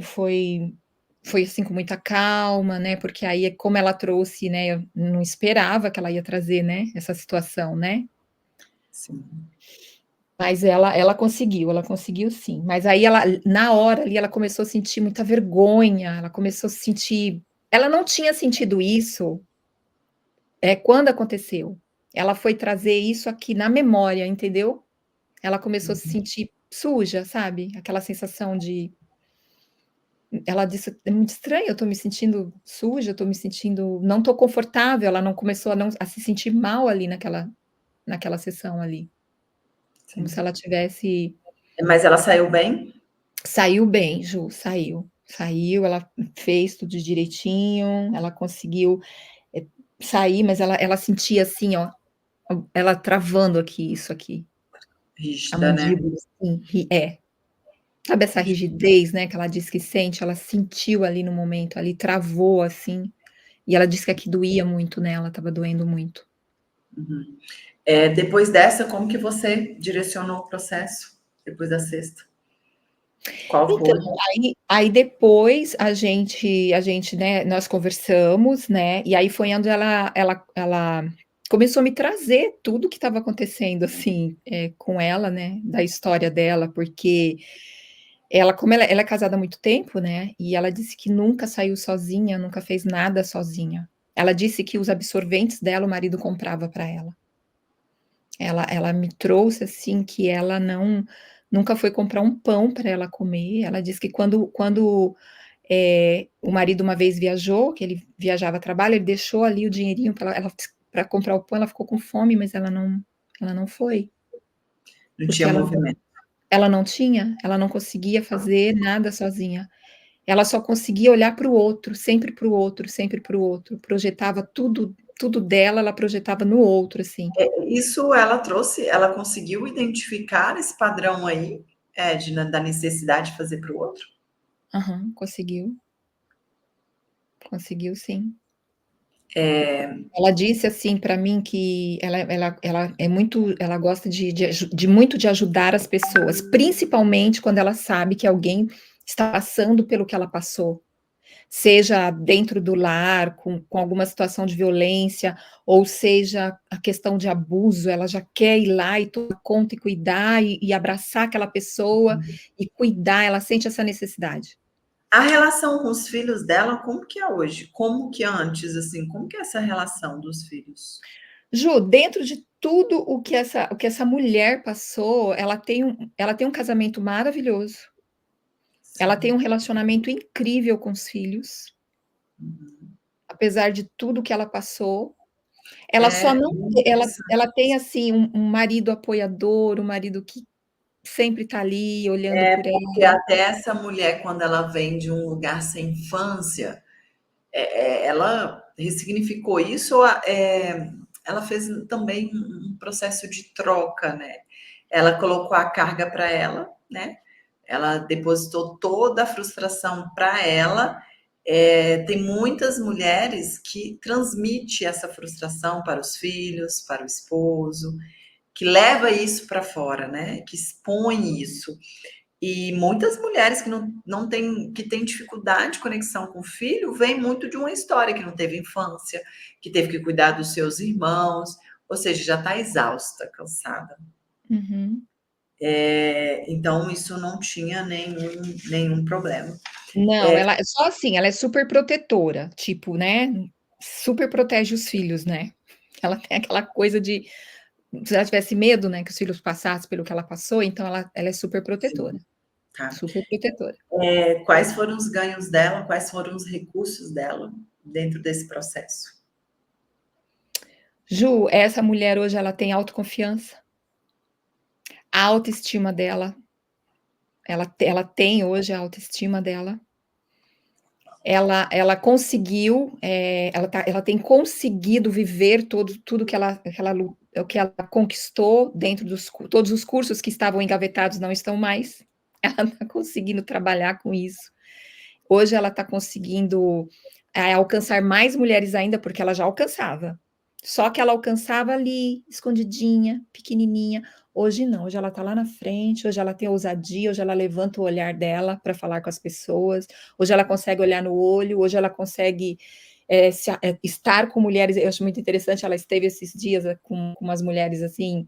assim com muita calma, né? Porque aí, como ela trouxe, né? Eu não esperava que ela ia trazer, né? Essa situação, né? Sim. Mas ela conseguiu sim. Mas aí ela, na hora ali, ela começou a sentir muita vergonha, ela começou a sentir. Ela não tinha sentido isso quando aconteceu. Ela foi trazer isso aqui na memória, entendeu? Ela começou a se sentir suja, sabe? Aquela sensação de. Ela disse, é muito estranho, eu tô me sentindo suja, eu tô me sentindo. Não tô confortável. Ela não começou a se sentir mal ali naquela. naquela sessão ali. Como se Sim. ela tivesse Mas ela saiu bem? Saiu bem, Ju, saiu. Saiu, ela fez tudo direitinho, ela conseguiu, sair, mas ela sentia assim, ó, ela travando aqui, isso aqui, a Rígida, né? mandíbula, assim, sabe essa rigidez, né, que ela diz que sente? Ela sentiu ali no momento, ali travou, assim, e ela disse que aqui doía muito nela, estava doendo muito. Uhum. Depois dessa, como que você direcionou o processo? Depois da sexta? Qual Então, foi? aí depois a gente, né, nós conversamos, né, e aí foi onde ela começou a me trazer tudo que estava acontecendo, assim, com ela, né, da história dela, porque como ela é casada há muito tempo, né, e ela disse que nunca saiu sozinha, nunca fez nada sozinha. Ela disse que os absorventes dela, o marido comprava para ela. Ela me trouxe, assim, que ela nunca foi comprar um pão para ela comer. Ela disse que quando o marido uma vez viajou, que ele viajava a trabalho, ele deixou ali o dinheirinho para comprar o pão, ela ficou com fome, mas ela não foi, Não porque tinha ela movimento. ela não conseguia fazer nada sozinha. Ela só conseguia olhar para o outro, sempre para o outro, sempre para o outro. Projetava tudo dela, ela projetava no outro, assim. Isso ela trouxe, ela conseguiu identificar esse padrão aí, da necessidade de fazer para o outro? Aham, conseguiu. Conseguiu sim. Ela disse assim para mim que ela é muito, ela gosta de muito de ajudar as pessoas, principalmente quando ela sabe que alguém está passando pelo que ela passou, seja dentro do lar, com alguma situação de violência, ou seja a questão de abuso, ela já quer ir lá e tomar conta e cuidar e abraçar aquela pessoa e cuidar, ela sente essa necessidade. A relação com os filhos dela, como que é hoje? Como que é antes, assim? Como que é essa relação dos filhos? Ju, dentro de tudo o que essa mulher passou, ela tem um casamento maravilhoso, ela tem Sim. um relacionamento incrível com os filhos, Uhum. apesar de tudo que ela passou. Ela É só não muito ela interessante. tem, assim, um marido apoiador, um marido que sempre está ali olhando por Porque ela. até essa mulher, quando ela vem de um lugar sem infância, ela ressignificou isso, ela fez também um processo de troca, né? Ela colocou a carga para ela, né? Ela depositou toda a frustração para ela. Tem muitas mulheres que transmitem essa frustração para os filhos, para o esposo, que leva isso para fora, né? Que expõe isso. E muitas mulheres que não têm, que têm dificuldade de conexão com o filho, vem muito de uma história que não teve infância, que teve que cuidar dos seus irmãos, ou seja, já está exausta, cansada. Uhum. Então, isso não tinha nenhum problema. Não, ela é só assim, ela é super protetora, tipo, né, super protege os filhos, né. Ela tem aquela coisa de se ela tivesse medo, né, que os filhos passassem pelo que ela passou, então ela é super protetora, Sim, tá. super protetora. Quais foram os ganhos dela? Quais foram os recursos dela dentro desse processo? Ju, essa mulher hoje ela tem autoconfiança, a autoestima dela, ela tem hoje a autoestima dela, ela conseguiu, ela tem conseguido viver tudo que ela conquistou dentro todos os cursos que estavam engavetados não estão mais, ela está conseguindo trabalhar com isso. Hoje ela está conseguindo, alcançar mais mulheres ainda, porque ela já alcançava. Só que ela alcançava ali, escondidinha, pequenininha. Hoje não, hoje ela está lá na frente, hoje ela tem ousadia, hoje ela levanta o olhar dela para falar com as pessoas, hoje ela consegue olhar no olho, hoje ela consegue estar com mulheres. Eu acho muito interessante, ela esteve esses dias com umas mulheres assim,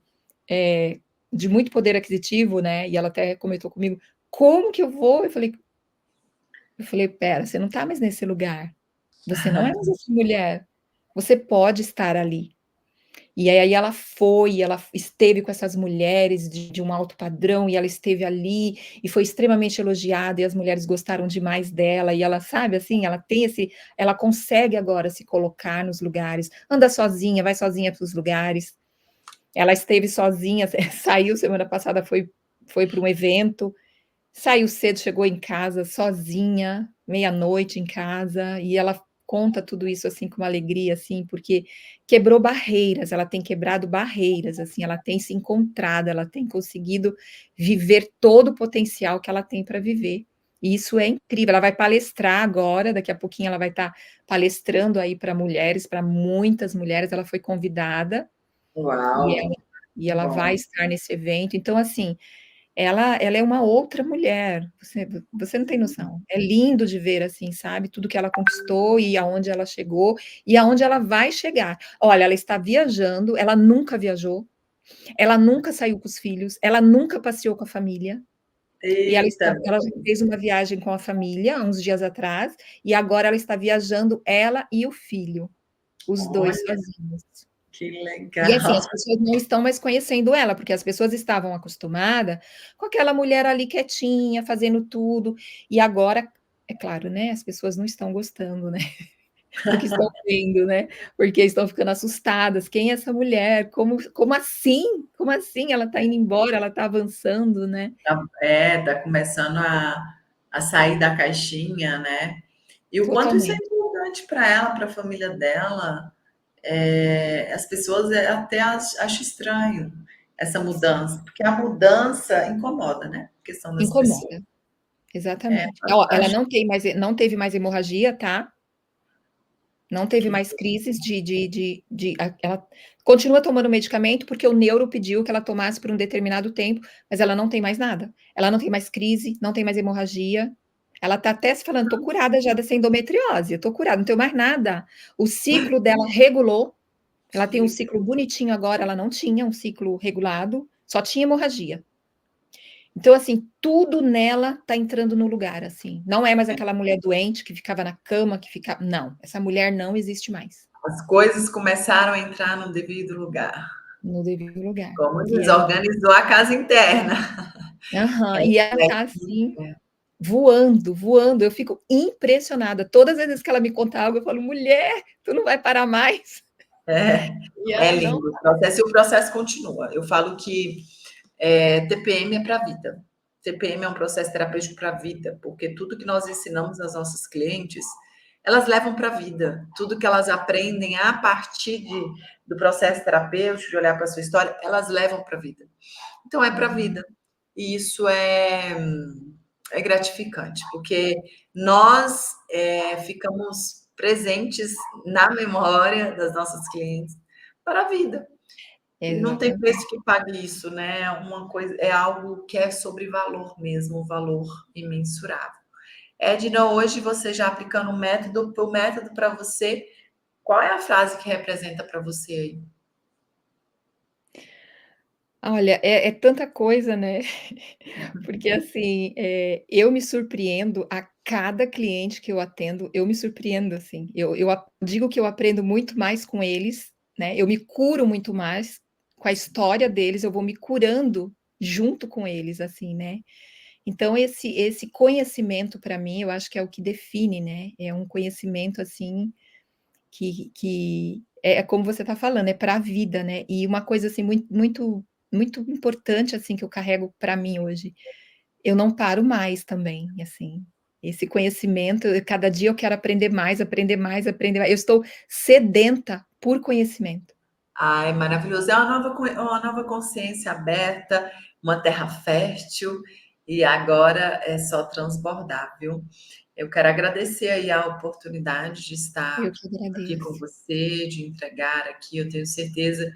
de muito poder aquisitivo, né? E ela até comentou comigo: como que eu vou? Eu falei, pera, você não está mais nesse lugar. Você não é mais essa mulher. Você pode estar ali. E aí ela esteve com essas mulheres de um alto padrão, e ela esteve ali, e foi extremamente elogiada, e as mulheres gostaram demais dela, e ela, sabe, assim, ela consegue agora se colocar nos lugares, anda sozinha, vai sozinha para os lugares. Ela esteve sozinha, saiu semana passada, foi para um evento, saiu cedo, chegou em casa sozinha, meia-noite em casa, e ela conta tudo isso, assim, com uma alegria, assim, porque quebrou barreiras, ela tem quebrado barreiras, assim, ela tem se encontrado, ela tem conseguido viver todo o potencial que ela tem para viver. E isso é incrível. Ela vai palestrar agora, daqui a pouquinho ela vai estar palestrando aí para mulheres, para muitas mulheres, ela foi convidada e ela Uau, e ela vai bom. estar nesse evento. Então, assim, ela é uma outra mulher, você não tem noção. É lindo de ver, assim, sabe, tudo que ela conquistou e aonde ela chegou e aonde ela vai chegar. Olha, ela está viajando, ela nunca viajou, ela nunca saiu com os filhos, ela nunca passeou com a família, e Eita, ela já fez uma viagem com a família há uns dias atrás, e agora ela está viajando, ela e o filho, os 2 olha sozinhos. que E assim, legal. as pessoas não estão mais conhecendo ela, porque as pessoas estavam acostumada com aquela mulher ali quietinha, fazendo tudo, e agora, é claro, né, as pessoas não estão gostando, né, do que estão vendo, né, porque estão ficando assustadas, "Quem é essa mulher? Como assim? Como assim ela está indo embora, ela está avançando", né. Tá começando a sair da caixinha, né? E o quanto isso é Totalmente. importante para ela, para a família dela. As pessoas até acham estranho essa mudança, porque a mudança incomoda, né? A questão das pessoas. Incomoda, É exatamente. Ó, ela fantástico. não teve mais hemorragia, tá? Não teve Que mais crises ela continua tomando medicamento, porque o neuro pediu que ela tomasse por um determinado tempo, mas ela não tem mais nada. Ela não tem mais crise, não tem mais hemorragia. Ela tá até se falando: "Tô curada já dessa endometriose, eu tô curada, não tenho mais nada". O ciclo dela regulou, ela tem um que ciclo bonitinho agora, ela não tinha um ciclo regulado, só tinha hemorragia. Então, assim, tudo nela tá entrando no lugar, assim. Não é mais aquela mulher doente que ficava na cama, que ficava não, essa mulher não existe mais. as coisas começaram a entrar no devido lugar. No devido lugar. Como E diz, ela organizou a casa interna. aham, Ela e ela é tá assim, voando, voando, eu fico impressionada. Todas as vezes que ela me conta algo, eu falo: "Mulher, tu não vai parar mais?" é, E é ela não lindo o processo e o processo continua. Eu falo que TPM é para a vida. TPM é um processo terapêutico para a vida, porque tudo que nós ensinamos às nossas clientes, elas levam para a vida. Tudo que elas aprendem a partir do processo terapêutico, de olhar para a sua história, elas levam para a vida. Então, é para a uhum, vida. E isso é gratificante, porque nós ficamos presentes na memória das nossas clientes para a vida. E não tem exatamente. preço que pague isso, né? Uma coisa, é algo que é sobre valor mesmo, um valor imensurável. Edna, hoje você já aplicando o método para você, qual é a frase que representa para você aí? Olha, é tanta coisa, né, porque assim, eu me surpreendo a cada cliente que eu atendo, eu me surpreendo, assim, eu digo que eu aprendo muito mais com eles, né, eu me curo muito mais com a história deles, eu vou me curando junto com eles, assim, né. Então esse conhecimento para mim, eu acho que é o que define, né, é um conhecimento, assim, que é como você está falando, é para a vida, né. E uma coisa, assim, muito importante, assim, que eu carrego para mim hoje, eu não paro mais também, assim. Esse conhecimento, cada dia eu quero aprender mais, aprender mais, aprender mais. Eu estou sedenta por conhecimento. Ai, maravilhoso. É uma nova consciência aberta, uma terra fértil, e agora é só transbordar, viu? Eu quero agradecer aí a oportunidade de Eu estar que aqui com agradeço. você, de entregar aqui. Eu tenho certeza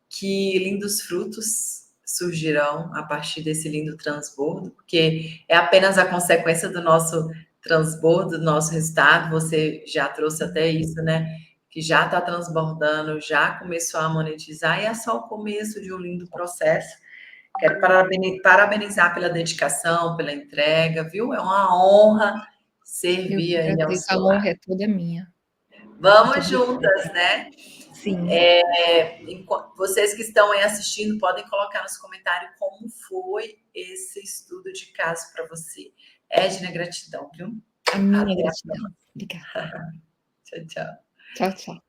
que lindos frutos surgirão a partir desse lindo transbordo, porque é apenas a consequência do nosso transbordo, do nosso resultado. Você já trouxe até isso, né? Que já está transbordando, já começou a monetizar, e é só o começo de um lindo processo. Quero parabenizar pela dedicação, pela entrega, viu? É uma honra Eu que servir aí ao agradeço, a seu honra lado. é toda minha. Muito Vamos obrigada. juntas, né? Sim, Vocês que estão aí assistindo podem colocar nos comentários como foi esse estudo de caso para você. Edna, gratidão, viu? a minha Até a gratidão. Obrigada. tchau, tchau. Tchau, tchau.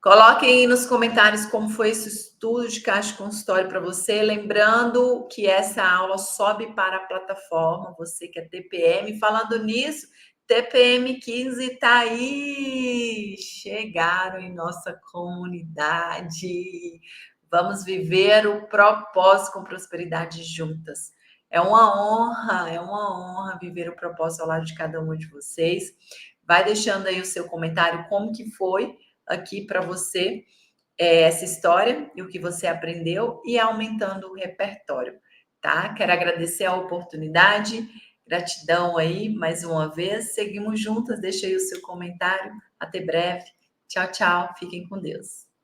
Coloquem aí nos comentários como foi esse estudo de caixa de consultório para você. Lembrando que essa aula sobe para a plataforma, você que é TPM. Falando nisso, TPM 15 está aí! Chegaram em nossa comunidade. Vamos viver o propósito com prosperidade juntas. É uma honra viver o propósito ao lado de cada um de vocês. Vai deixando aí o seu comentário, como que foi aqui para você essa história e o que você aprendeu e aumentando o repertório, tá? Quero agradecer a oportunidade, gratidão aí mais uma vez. Seguimos juntas, deixa aí o seu comentário. Até breve. Tchau, tchau. Fiquem com Deus.